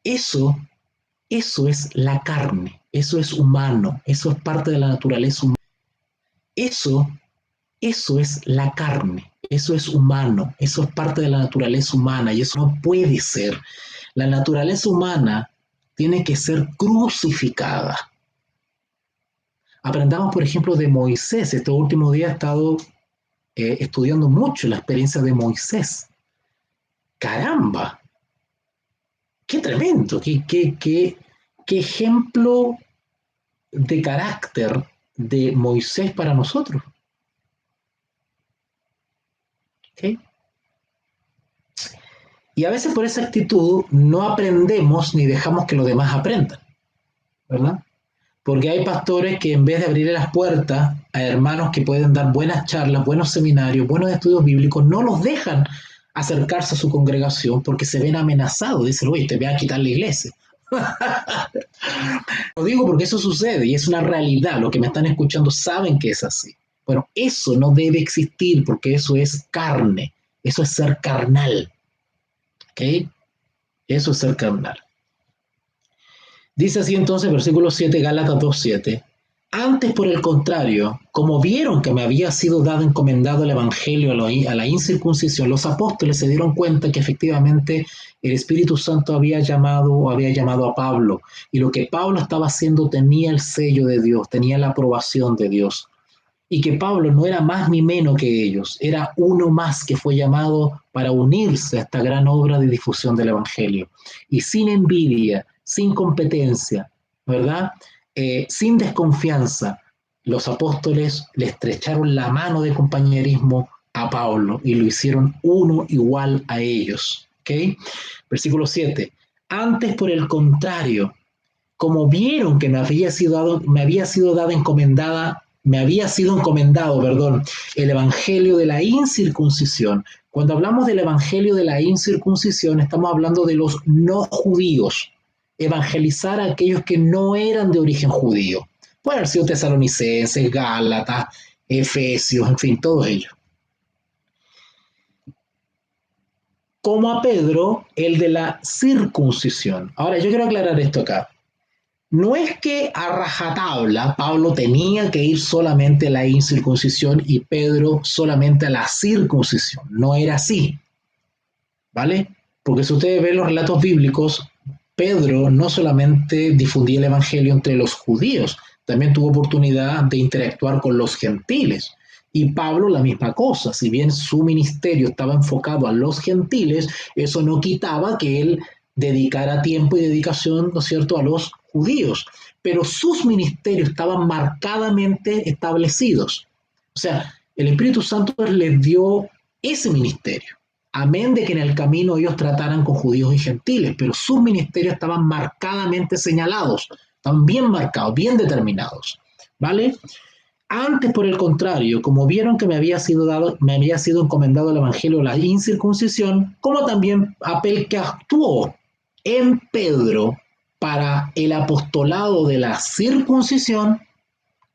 Eso, eso es la carne, eso es humano, eso es parte de la naturaleza humana. Eso, eso es la carne, eso es humano, eso es parte de la naturaleza humana y eso no puede ser. La naturaleza humana tiene que ser crucificada. Aprendamos, por ejemplo, de Moisés. Estos últimos días he estado estudiando mucho la experiencia de Moisés. Caramba, qué tremendo, qué ejemplo de carácter de Moisés para nosotros. ¿Okay? Y a veces por esa actitud no aprendemos ni dejamos que los demás aprendan, ¿verdad? Porque hay pastores que en vez de abrirle las puertas a hermanos que pueden dar buenas charlas, buenos seminarios, buenos estudios bíblicos, no los dejan acercarse a su congregación porque se ven amenazados. Dicen, oye, te voy a quitar la iglesia. Lo digo porque eso sucede y es una realidad. Los que me están escuchando saben que es así. Bueno, eso no debe existir porque eso es carne. Eso es ser carnal. ¿Ok? Eso es ser carnal. Dice así entonces, versículo 7, Gálatas 2:7. Antes, por el contrario, como vieron que me había sido dado encomendado el evangelio a la incircuncisión, los apóstoles se dieron cuenta que efectivamente el Espíritu Santo había llamado a Pablo, y lo que Pablo estaba haciendo tenía el sello de Dios, tenía la aprobación de Dios, y que Pablo no era más ni menos que ellos, era uno más que fue llamado para unirse a esta gran obra de difusión del evangelio. Y sin envidia, sin competencia, ¿verdad? Sin desconfianza, los apóstoles le estrecharon la mano de compañerismo a Pablo y lo hicieron uno igual a ellos. ¿Okay? Versículo 7. Antes, por el contrario, como vieron que me había sido encomendado, perdón, el evangelio de la incircuncisión. Cuando hablamos del evangelio de la incircuncisión, estamos hablando de los no judíos, evangelizar a aquellos que no eran de origen judío. Pueden haber sido tesalonicenses, gálatas, efesios, en fin, todos ellos. Como a Pedro, el de la circuncisión. Ahora, yo quiero aclarar esto acá. No es que a rajatabla Pablo tenía que ir solamente a la incircuncisión y Pedro solamente a la circuncisión. No era así, ¿vale? Porque si ustedes ven los relatos bíblicos, Pedro no solamente difundía el evangelio entre los judíos, también tuvo oportunidad de interactuar con los gentiles. Y Pablo la misma cosa, si bien su ministerio estaba enfocado a los gentiles, eso no quitaba que él dedicara tiempo y dedicación, ¿no es cierto?, a los judíos. Pero sus ministerios estaban marcadamente establecidos. O sea, el Espíritu Santo les dio ese ministerio. Amén de que en el camino ellos trataran con judíos y gentiles, pero sus ministerios estaban marcadamente señalados, estaban bien marcados, bien determinados, ¿vale? Antes, por el contrario, como vieron que me había sido encomendado el evangelio de la incircuncisión, como también aquel que actuó en Pedro para el apostolado de la circuncisión,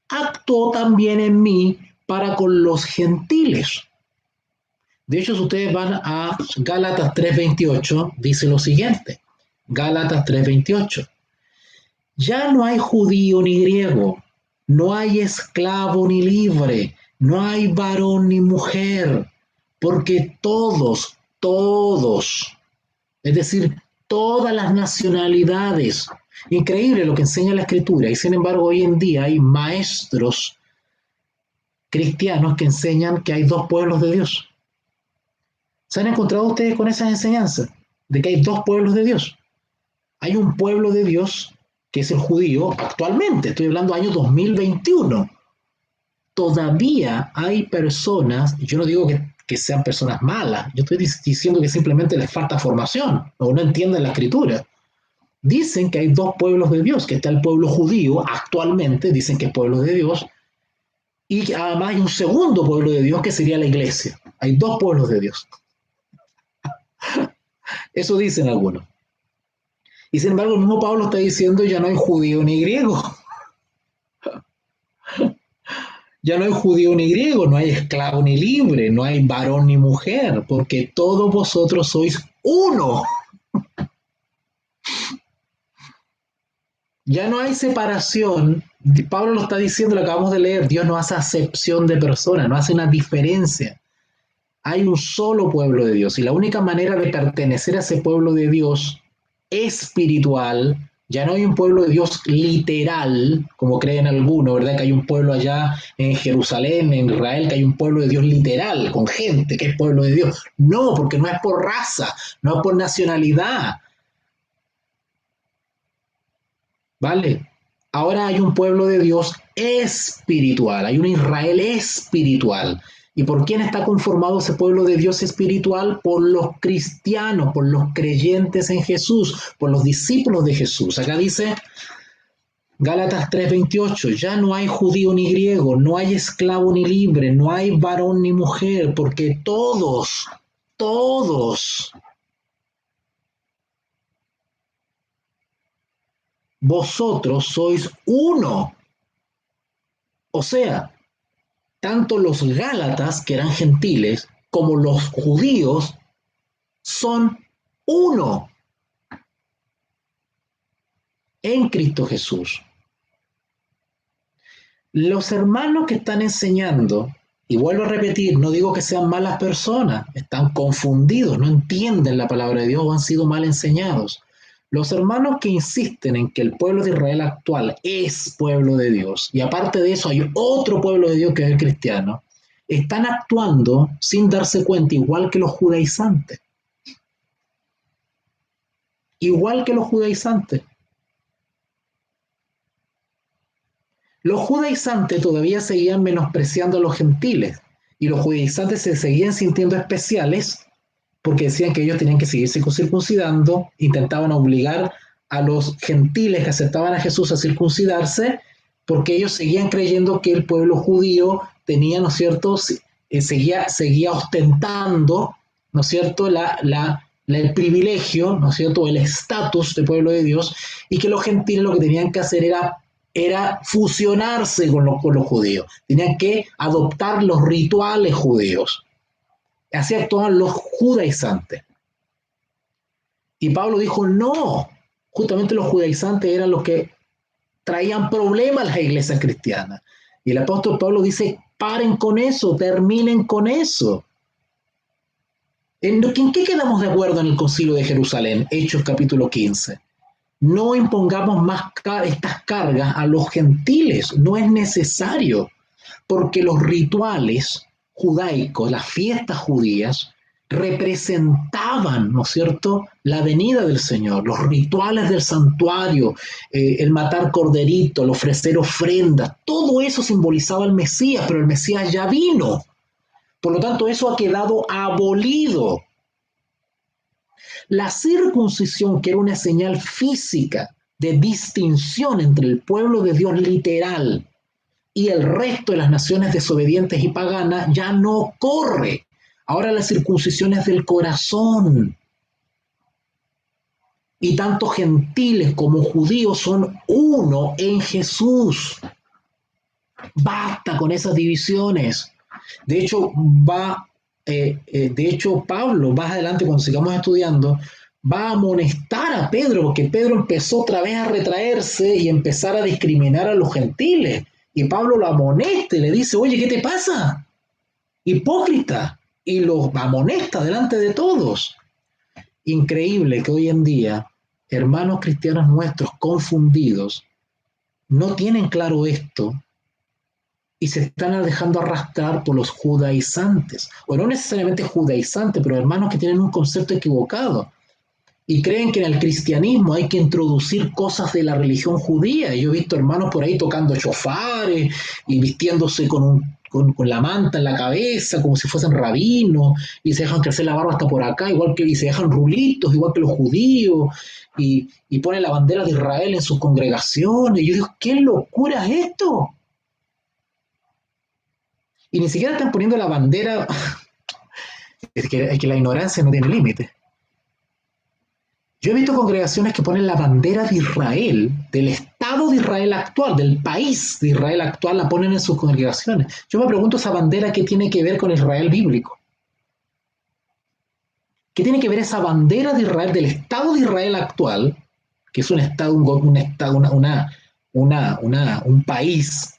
actuó también en mí para con los gentiles. De hecho, si ustedes van a Gálatas 3:28, dice lo siguiente. Gálatas 3:28. Ya no hay judío ni griego, no hay esclavo ni libre, no hay varón ni mujer, porque todos, es decir, todas las nacionalidades. Increíble lo que enseña la Escritura, y sin embargo hoy en día hay maestros cristianos que enseñan que hay dos pueblos de Dios. ¿Se han encontrado ustedes con esas enseñanzas? De que hay dos pueblos de Dios. Hay un pueblo de Dios que es el judío actualmente, estoy hablando año 2021. Todavía hay personas, yo no digo que sean personas malas, yo estoy diciendo que simplemente les falta formación o no entienden la escritura. Dicen que hay dos pueblos de Dios, que está el pueblo judío actualmente, dicen que es pueblo de Dios, y además hay un segundo pueblo de Dios que sería la iglesia. Hay dos pueblos de Dios. Eso dicen algunos. Y sin embargo, el mismo Pablo está diciendo ya no hay judío ni griego. Ya no hay judío ni griego, no hay esclavo ni libre, no hay varón ni mujer, porque todos vosotros sois uno. Ya no hay separación. Pablo lo está diciendo, lo acabamos de leer. Dios no hace acepción de personas, no hace una diferencia. Hay un solo pueblo de Dios y la única manera de pertenecer a ese pueblo de Dios espiritual, ya no hay un pueblo de Dios literal, como creen algunos, ¿verdad? Que hay un pueblo allá en Jerusalén, en Israel, que hay un pueblo de Dios literal, con gente que es pueblo de Dios. No, porque no es por raza, no es por nacionalidad, ¿vale? Ahora hay un pueblo de Dios espiritual, hay un Israel espiritual. ¿Y por quién está conformado ese pueblo de Dios espiritual? Por los cristianos, por los creyentes en Jesús, por los discípulos de Jesús. Acá dice Gálatas 3:28, ya no hay judío ni griego, no hay esclavo ni libre, no hay varón ni mujer, porque todos vosotros sois uno. O sea, tanto los gálatas, que eran gentiles, como los judíos, son uno en Cristo Jesús. Los hermanos que están enseñando, y vuelvo a repetir, no digo que sean malas personas, están confundidos, no entienden la palabra de Dios o han sido mal enseñados. Los hermanos que insisten en que el pueblo de Israel actual es pueblo de Dios, y aparte de eso hay otro pueblo de Dios que es el cristiano, están actuando sin darse cuenta, igual que los judaizantes. Igual que los judaizantes. Los judaizantes todavía seguían menospreciando a los gentiles y los judaizantes se seguían sintiendo especiales porque decían que ellos tenían que seguirse circuncidando, intentaban obligar a los gentiles que aceptaban a Jesús a circuncidarse porque ellos seguían creyendo que el pueblo judío tenía, ¿no es cierto?, seguía ostentando, ¿no es cierto?, el privilegio, ¿no es cierto?, el estatus de pueblo de Dios, y que los gentiles lo que tenían que hacer era fusionarse con los judíos, tenían que adoptar los rituales judíos. Así actuaban los judaizantes. Y Pablo dijo, no, justamente los judaizantes eran los que traían problemas a las iglesias cristianas. Y el apóstol Pablo dice, paren con eso, terminen con eso. ¿En qué quedamos de acuerdo en el Concilio de Jerusalén? Hechos capítulo 15. No impongamos más estas cargas a los gentiles, no es necesario, porque los rituales judaicos, las fiestas judías, representaban, ¿no es cierto?, la venida del Señor, los rituales del santuario, el matar corderito, el ofrecer ofrendas, todo eso simbolizaba al Mesías, pero el Mesías ya vino. Por lo tanto, eso ha quedado abolido. La circuncisión, que era una señal física de distinción entre el pueblo de Dios literal y el resto de las naciones desobedientes y paganas, ya no corre. Ahora la circuncisión es del corazón. Y tanto gentiles como judíos son uno en Jesús. Basta con esas divisiones. De hecho, Pablo, más adelante cuando sigamos estudiando, va a amonestar a Pedro, porque Pedro empezó otra vez a retraerse y empezar a discriminar a los gentiles. Y Pablo lo amonesta y le dice, oye, ¿qué te pasa? Hipócrita. Y lo amonesta delante de todos. Increíble que hoy en día hermanos cristianos nuestros confundidos no tienen claro esto y se están dejando arrastrar por los judaizantes, o no necesariamente judaizantes, pero hermanos que tienen un concepto equivocado y creen que en el cristianismo hay que introducir cosas de la religión judía. Yo he visto hermanos por ahí tocando chofares y vistiéndose con la manta en la cabeza, como si fuesen rabinos, y se dejan crecer la barba hasta por acá, y se dejan rulitos, igual que los judíos, y ponen la bandera de Israel en sus congregaciones. Y yo digo, ¿qué locura es esto? Y ni siquiera están poniendo la bandera. Es que la ignorancia no tiene límite. Yo he visto congregaciones que ponen la bandera de Israel, del Estado de Israel actual, del país de Israel actual, la ponen en sus congregaciones. Yo me pregunto, esa bandera, ¿qué tiene que ver con Israel bíblico? ¿Qué tiene que ver esa bandera de Israel, del Estado de Israel actual, que es un Estado, un país?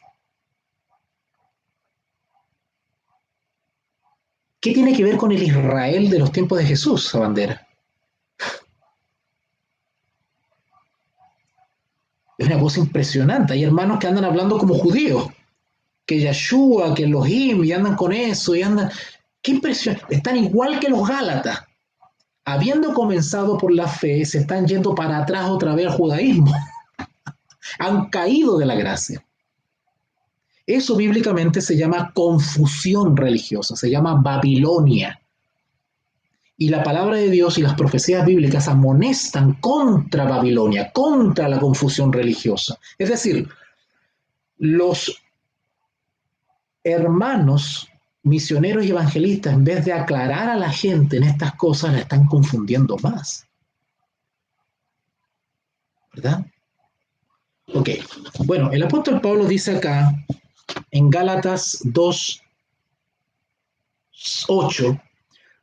¿Qué tiene que ver con el Israel de los tiempos de Jesús, esa bandera? Es una cosa impresionante. Hay hermanos que andan hablando como judíos, que Yeshua, que Elohim, y andan con eso, y andan. ¡Qué impresión! Están igual que los Gálatas. Habiendo comenzado por la fe, se están yendo para atrás otra vez al judaísmo. Han caído de la gracia. Eso bíblicamente se llama confusión religiosa, se llama Babilonia. Y la palabra de Dios y las profecías bíblicas amonestan contra Babilonia, contra la confusión religiosa. Es decir, los hermanos misioneros y evangelistas, en vez de aclarar a la gente en estas cosas, la están confundiendo más. ¿Verdad? Ok. Bueno, el apóstol Pablo dice acá, en Gálatas 2:8,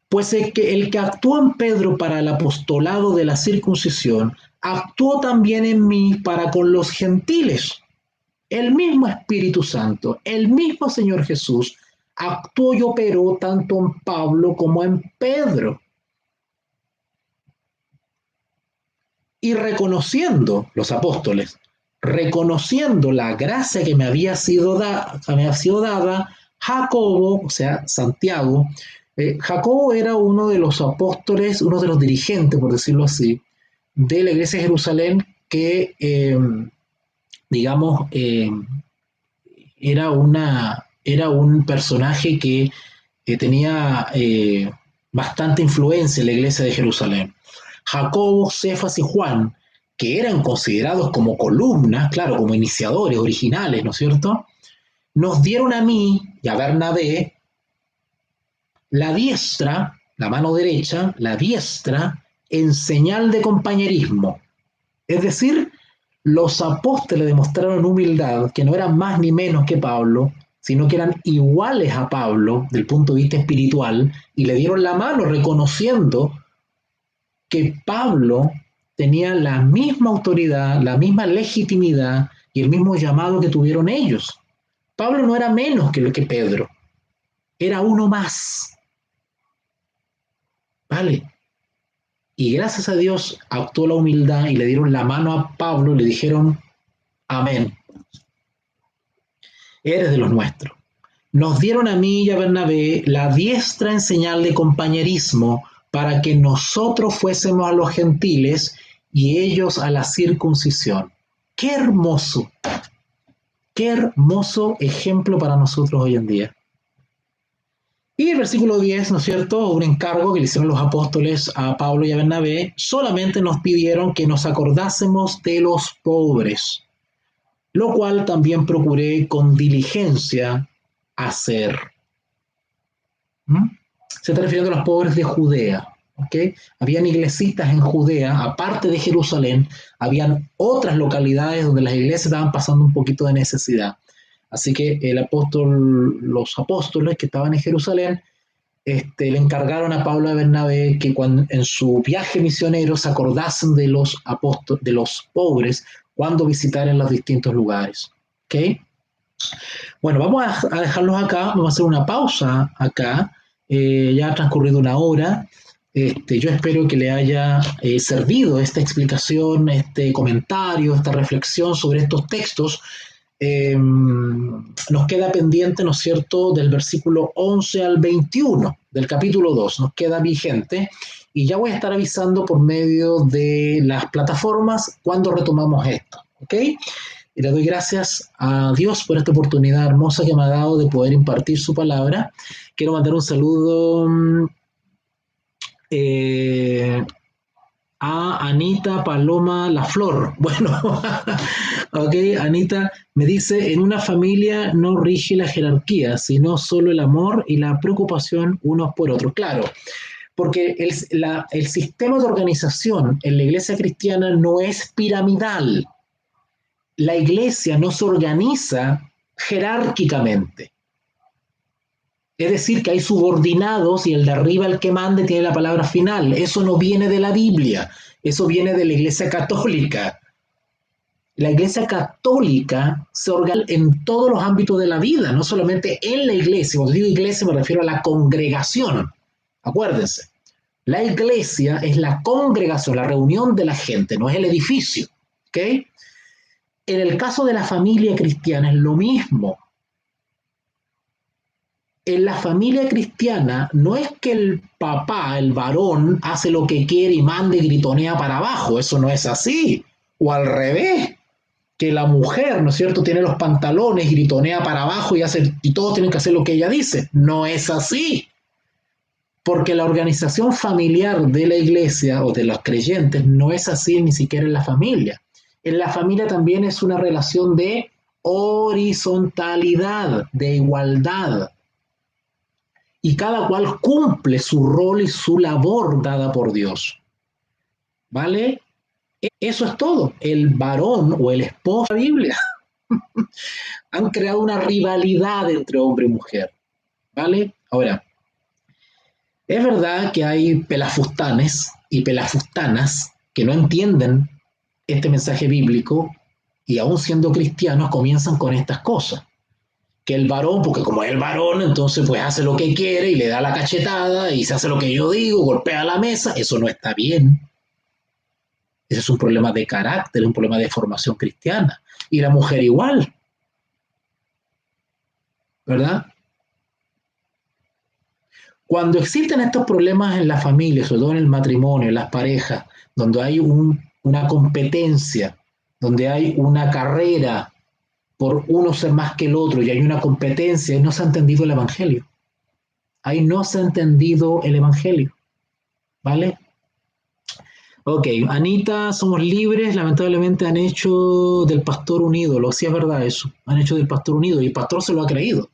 pues el que actuó en Pedro para el apostolado de la circuncisión, actuó también en mí para con los gentiles. El mismo Espíritu Santo, el mismo Señor Jesús, actuó y operó tanto en Pablo como en Pedro. Y reconociendo los apóstoles, reconociendo la gracia que me había sido dada, Jacobo, o sea, Santiago, Jacobo era uno de los apóstoles, uno de los dirigentes, por decirlo así, de la iglesia de Jerusalén que, digamos, era un personaje que tenía bastante influencia en la iglesia de Jerusalén. Jacobo, Cefas y Juan, que eran considerados como columnas, claro, como iniciadores originales, ¿no es cierto?, nos dieron a mí y a Bernabé la diestra, la mano derecha, la diestra, en señal de compañerismo. Es decir, los apóstoles demostraron humildad, que no eran más ni menos que Pablo, sino que eran iguales a Pablo del punto de vista espiritual, y le dieron la mano reconociendo que Pablo tenía la misma autoridad, la misma legitimidad y el mismo llamado que tuvieron ellos. Pablo no era menos que Pedro, era uno más. ¿Vale? Y gracias a Dios actuó la humildad y le dieron la mano a Pablo y le dijeron, amén, eres de los nuestros. Nos dieron a mí y a Bernabé la diestra en señal de compañerismo para que nosotros fuésemos a los gentiles y ellos a la circuncisión. ¡Qué hermoso! ¡Qué hermoso ejemplo para nosotros hoy en día! Y el versículo 10, ¿no es cierto?, un encargo que le hicieron los apóstoles a Pablo y a Bernabé, solamente nos pidieron que nos acordásemos de los pobres, lo cual también procuré con diligencia hacer. Se está refiriendo a los pobres de Judea. ¿Okay? Habían iglesitas en Judea, aparte de Jerusalén, habían otras localidades donde las iglesias estaban pasando un poquito de necesidad. Así que los apóstoles que estaban en Jerusalén le encargaron a Pablo y a Bernabé que en su viaje misionero se acordasen de los pobres cuando visitaran los distintos lugares. ¿Okay? Bueno, vamos a dejarlos acá, vamos a hacer una pausa acá, ya ha transcurrido una hora. Yo espero que le haya servido esta explicación, este comentario, esta reflexión sobre estos textos. nos queda pendiente, ¿no es cierto?, del versículo 11 al 21 del capítulo 2, nos queda vigente, y ya voy a estar avisando por medio de las plataformas cuando retomamos esto, ¿ok? Y le doy gracias a Dios por esta oportunidad hermosa que me ha dado de poder impartir su palabra. Quiero mandar un saludo eh, a Anita Paloma La Flor. Bueno, ok, Anita me dice, en una familia no rige la jerarquía, sino solo el amor y la preocupación unos por otros. Claro, porque el sistema de organización en la iglesia cristiana no es piramidal. La iglesia no se organiza jerárquicamente. Es decir, que hay subordinados y el de arriba, el que mande, tiene la palabra final. Eso no viene de la Biblia, eso viene de la Iglesia Católica. La Iglesia Católica se organiza en todos los ámbitos de la vida, no solamente en la iglesia. Cuando digo iglesia me refiero a la congregación. Acuérdense, la iglesia es la congregación, la reunión de la gente, no es el edificio. ¿Ok? En el caso de la familia cristiana es lo mismo. En la familia cristiana no es que el papá, el varón, hace lo que quiere y manda y gritonea para abajo. Eso no es así. O al revés, que la mujer, ¿no es cierto?, tiene los pantalones, gritonea para abajo y todos tienen que hacer lo que ella dice. No es así. Porque la organización familiar de la iglesia o de los creyentes no es así ni siquiera en la familia. En la familia también es una relación de horizontalidad, de igualdad. Y cada cual cumple su rol y su labor dada por Dios. ¿Vale? Eso es todo. El varón o el esposo de la Biblia han creado una rivalidad entre hombre y mujer. ¿Vale? Ahora, es verdad que hay pelafustanes y pelafustanas que no entienden este mensaje bíblico y aún siendo cristianos comienzan con estas cosas. Que el varón, porque como es el varón, entonces pues hace lo que quiere y le da la cachetada y se hace lo que yo digo, golpea la mesa, eso no está bien. Ese es un problema de carácter, un problema de formación cristiana. Y la mujer igual, ¿verdad? Cuando existen estos problemas en la familia, sobre todo en el matrimonio, en las parejas, donde hay una competencia, donde hay una carrera por uno ser más que el otro y hay una competencia, no se ha entendido el Evangelio. Ahí no se ha entendido el Evangelio. ¿Vale? Ok, Anita, somos libres, lamentablemente han hecho del pastor un ídolo, sí es verdad eso, han hecho del pastor un ídolo y el pastor se lo ha creído.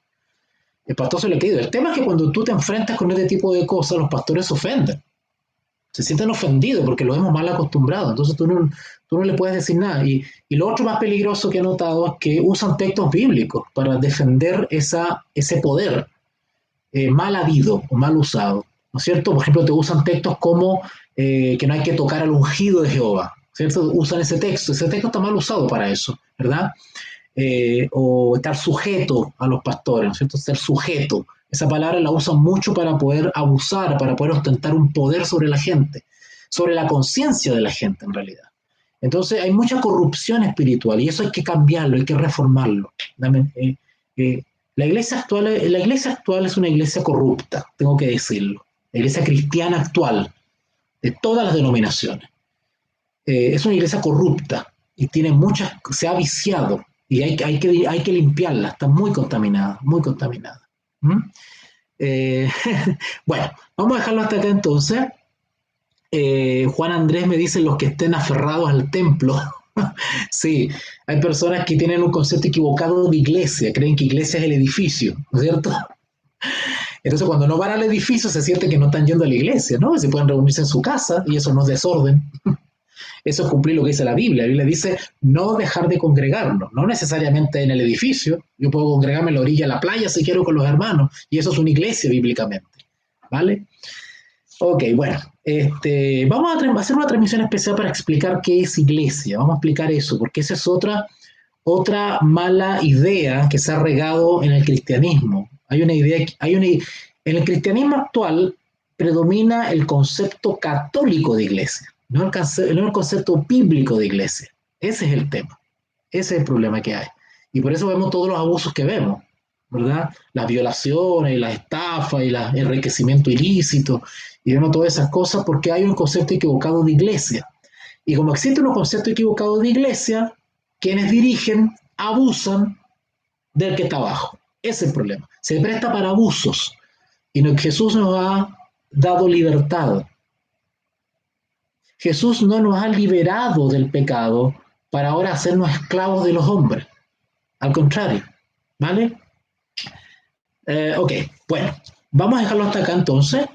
El pastor se lo ha creído. El tema es que cuando tú te enfrentas con este tipo de cosas, los pastores se ofenden. Se sienten ofendidos porque lo hemos mal acostumbrado. Entonces tú no le puedes decir nada. Y lo otro más peligroso que he notado es que usan textos bíblicos para defender ese poder mal habido o mal usado. ¿No es cierto? Por ejemplo, te usan textos como que no hay que tocar al ungido de Jehová. ¿Cierto? Usan ese texto. Ese texto está mal usado para eso, ¿verdad? O estar sujeto a los pastores, ¿no es cierto? Ser sujeto. Esa palabra la usan mucho para poder abusar, para poder ostentar un poder sobre la gente, sobre la conciencia de la gente en realidad. Entonces hay mucha corrupción espiritual y eso hay que cambiarlo, hay que reformarlo. La iglesia actual es una iglesia corrupta, tengo que decirlo. La iglesia cristiana actual, de todas las denominaciones, es una iglesia corrupta y tiene se ha viciado y hay que limpiarla, está muy contaminada, muy contaminada. ¿Mm? Eh, bueno, vamos a dejarlo hasta acá entonces. Juan Andrés me dice los que estén aferrados al templo. Sí, hay personas que tienen un concepto equivocado de iglesia, creen que iglesia es el edificio, ¿no es cierto? Entonces cuando no van al edificio se siente que no están yendo a la iglesia, ¿no? Se pueden reunirse en su casa y eso no es desorden. Eso es cumplir lo que dice la Biblia. La Biblia dice no dejar de congregarnos, no necesariamente en el edificio. Yo puedo congregarme en la orilla de la playa si quiero con los hermanos, y eso es una iglesia bíblicamente. ¿Vale? Ok, bueno, vamos a hacer una transmisión especial para explicar qué es iglesia. Vamos a explicar eso, porque esa es otra mala idea que se ha regado en el cristianismo. En el cristianismo actual predomina el concepto católico de iglesia, no el concepto bíblico de iglesia. Ese es el tema, ese es el problema que hay. Y por eso vemos todos los abusos que vemos, ¿verdad? Las violaciones, las estafas y el enriquecimiento ilícito, y vemos todas esas cosas porque hay un concepto equivocado de iglesia. Y como existe un concepto equivocado de iglesia, quienes dirigen abusan del que está abajo. Ese es el problema. Se presta para abusos. Y Jesús nos ha dado libertad. Jesús no nos ha liberado del pecado para ahora hacernos esclavos de los hombres. Al contrario, ¿vale? Ok, bueno, vamos a dejarlo hasta acá entonces.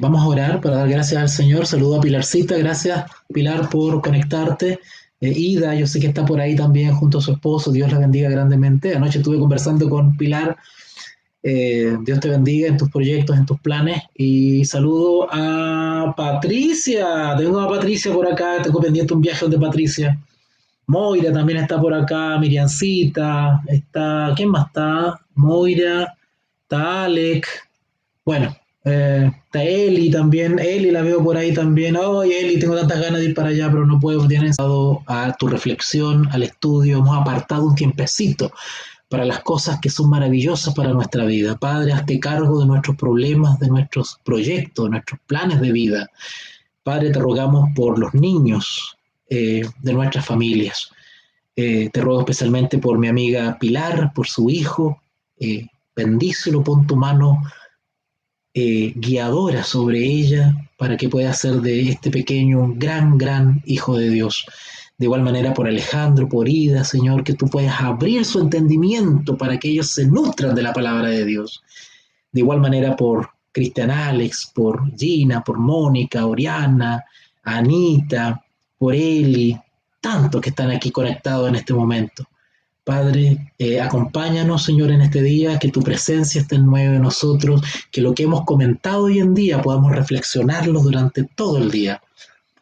Vamos a orar para dar gracias al Señor. Saludo a Pilarcita, gracias Pilar por conectarte. Ida, yo sé que está por ahí también junto a su esposo, Dios la bendiga grandemente. Anoche estuve conversando con Pilar, Dios te bendiga en tus proyectos, en tus planes. Y saludo a Patricia, tengo a Patricia por acá, tengo pendiente un viaje de Patricia. Moira también está por acá, Miriancita, está, ¿quién más está? Moira, está Alec, bueno, está Eli también, Eli la veo por ahí también. Oye, Eli, tengo tantas ganas de ir para allá, pero no puedo, tienes dado a tu reflexión, al estudio, hemos apartado un tiempecito para las cosas que son maravillosas para nuestra vida. Padre, hazte cargo de nuestros problemas, de nuestros proyectos, de nuestros planes de vida. Padre, te rogamos por los niños de nuestras familias. Te ruego especialmente por mi amiga Pilar, por su hijo. Bendícelo, pon tu mano guiadora sobre ella para que pueda ser de este pequeño un gran, gran hijo de Dios. De igual manera por Alejandro, por Ida, Señor, que tú puedas abrir su entendimiento para que ellos se nutran de la palabra de Dios. De igual manera por Cristian Alex, por Gina, por Mónica, Oriana, Anita, por Eli, tantos que están aquí conectados en este momento. Padre, acompáñanos, Señor, en este día, que tu presencia esté en medio de nosotros, que lo que hemos comentado hoy en día podamos reflexionarlo durante todo el día.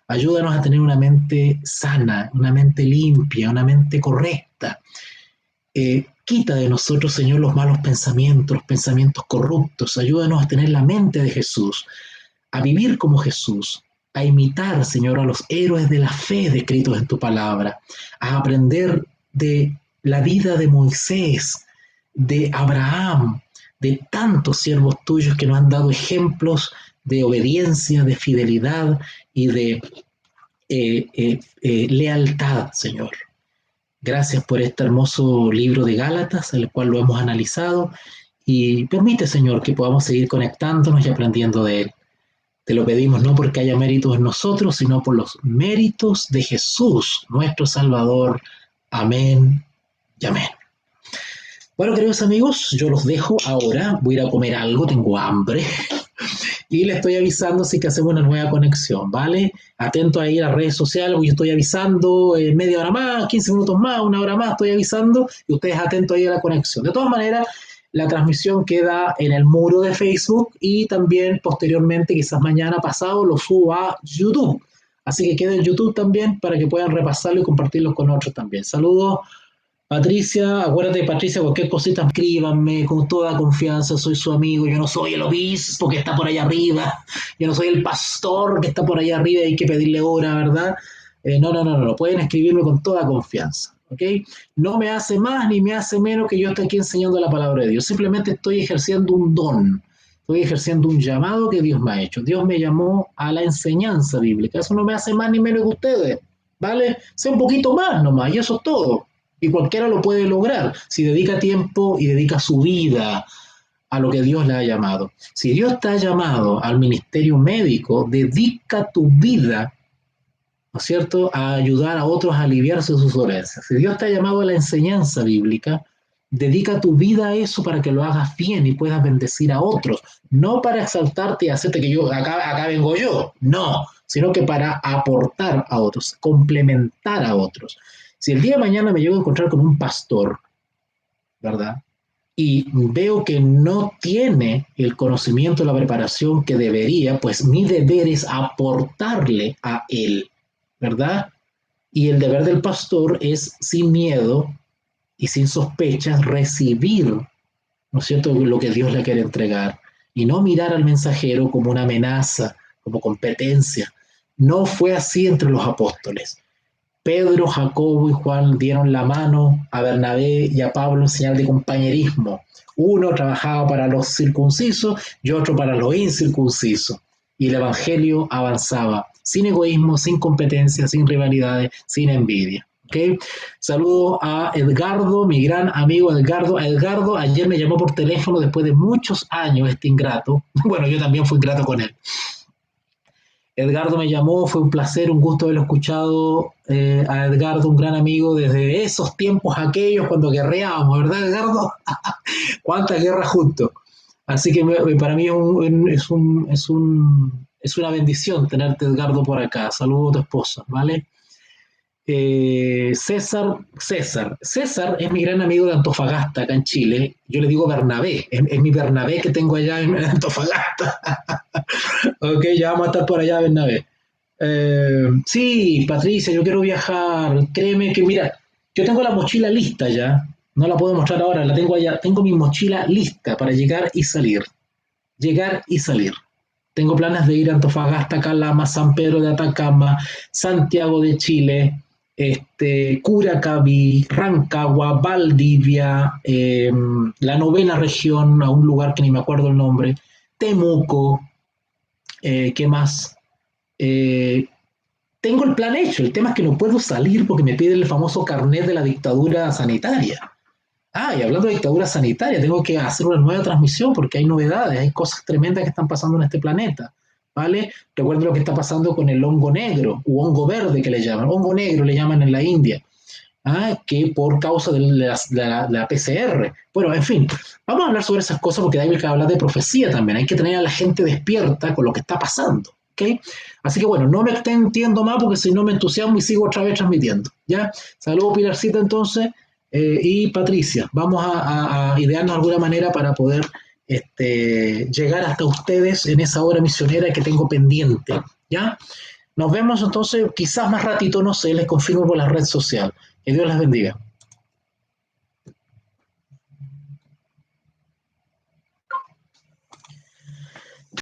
Ayúdanos a tener una mente sana, una mente limpia, una mente correcta. Quita de nosotros, Señor, los malos pensamientos, los pensamientos corruptos. Ayúdanos a tener la mente de Jesús, a vivir como Jesús, a imitar, Señor, a los héroes de la fe descritos en tu palabra, a aprender de la vida de Moisés, de Abraham, de tantos siervos tuyos que nos han dado ejemplos de obediencia, de fidelidad y de lealtad, Señor. Gracias por este hermoso libro de Gálatas, el cual lo hemos analizado, y permite, Señor, que podamos seguir conectándonos y aprendiendo de él. Te lo pedimos no porque haya méritos en nosotros, sino por los méritos de Jesús, nuestro Salvador. Amén y amén. Bueno, queridos amigos, yo los dejo ahora. Voy a ir a comer algo, tengo hambre. Y les estoy avisando si que hacemos una nueva conexión, ¿vale? Atento ahí a las redes sociales, porque yo estoy avisando media hora más, 15 minutos más, una hora más, estoy avisando, y ustedes atentos ahí a la conexión. De todas maneras, la transmisión queda en el muro de Facebook y también posteriormente, quizás mañana pasado, lo subo a YouTube. Así que queda en YouTube también para que puedan repasarlo y compartirlo con otros también. Saludos. Patricia, acuérdate, Patricia, cualquier cosita, escríbanme con toda confianza, soy su amigo, yo no soy el obispo que está por allá arriba, yo no soy el pastor que está por allá arriba y hay que pedirle hora, ¿verdad? No, pueden escribirme con toda confianza, ¿ok? No me hace más ni me hace menos que yo esté aquí enseñando la palabra de Dios, simplemente estoy ejerciendo un don, estoy ejerciendo un llamado que Dios me ha hecho. Dios me llamó a la enseñanza bíblica, eso no me hace más ni menos que ustedes, ¿vale? Sé un poquito más nomás y eso es todo. Y cualquiera lo puede lograr si dedica tiempo y dedica su vida a lo que Dios le ha llamado. Si Dios te ha llamado al ministerio médico, dedica tu vida, ¿no es cierto?, a ayudar a otros a aliviarse de sus dolencias. Si Dios te ha llamado a la enseñanza bíblica, dedica tu vida a eso para que lo hagas bien y puedas bendecir a otros. No para exaltarte y hacerte que yo, acá vengo yo, no, sino que para aportar a otros, complementar a otros. Si el día de mañana me llego a encontrar con un pastor, ¿verdad? Y veo que no tiene el conocimiento, la preparación que debería, pues mi deber es aportarle a él, ¿verdad? Y el deber del pastor es sin miedo y sin sospechas recibir, ¿no es cierto?, lo que Dios le quiere entregar y no mirar al mensajero como una amenaza, como competencia. No fue así entre los apóstoles. Pedro, Jacobo y Juan dieron la mano a Bernabé y a Pablo en señal de compañerismo. Uno trabajaba para los circuncisos y otro para los incircuncisos. Y el Evangelio avanzaba, sin egoísmo, sin competencia, sin rivalidades, sin envidia. ¿Okay? Saludo a Edgardo, mi gran amigo Edgardo. Edgardo ayer me llamó por teléfono después de muchos años, este ingrato. Bueno, yo también fui ingrato con él. Edgardo me llamó, fue un placer, un gusto haberlo escuchado a Edgardo, un gran amigo desde esos tiempos aquellos cuando guerreábamos, ¿verdad, Edgardo? ¿Cuántas guerras juntos? Así que para mí es una bendición tenerte, Edgardo, por acá. Saludos a tu esposa, ¿vale? César es mi gran amigo de Antofagasta, acá en Chile. Yo le digo Bernabé, es mi Bernabé que tengo allá en Antofagasta. Ok, ya vamos a estar por allá, Bernabé. Sí, Patricia, yo quiero viajar. Créeme que, mira, yo tengo la mochila lista ya. No la puedo mostrar ahora, la tengo allá. Tengo mi mochila lista para llegar y salir. Llegar y salir. Tengo planes de ir a Antofagasta, Calama, San Pedro de Atacama, Santiago de Chile, Curacaví, Rancagua, Valdivia, la novena región, a un lugar que ni me acuerdo el nombre, Temuco, ¿qué más? Eh, Tengo el plan hecho, el tema es que no puedo salir porque me pide el famoso carnet de la dictadura sanitaria. Ah, y hablando de dictadura sanitaria, tengo que hacer una nueva transmisión porque hay novedades, hay cosas tremendas que están pasando en este planeta. ¿Vale? Recuerdo lo que está pasando con el hongo negro, o hongo verde que le llaman, hongo negro le llaman en la India, que por causa de la PCR. Bueno, en fin, vamos a hablar sobre esas cosas porque hay que hablar de profecía también, hay que tener a la gente despierta con lo que está pasando. ¿Okay? Así que bueno, no me extiendo más porque si no me entusiasmo y sigo otra vez transmitiendo. ¿Ya? Saludos, Pilarcita, entonces, y Patricia. Vamos a idearnos de alguna manera para poder llegar hasta ustedes en esa hora misionera que tengo pendiente. ¿Ya? Nos vemos entonces, quizás más ratito, no sé, les confirmo por la red social. Que Dios les bendiga.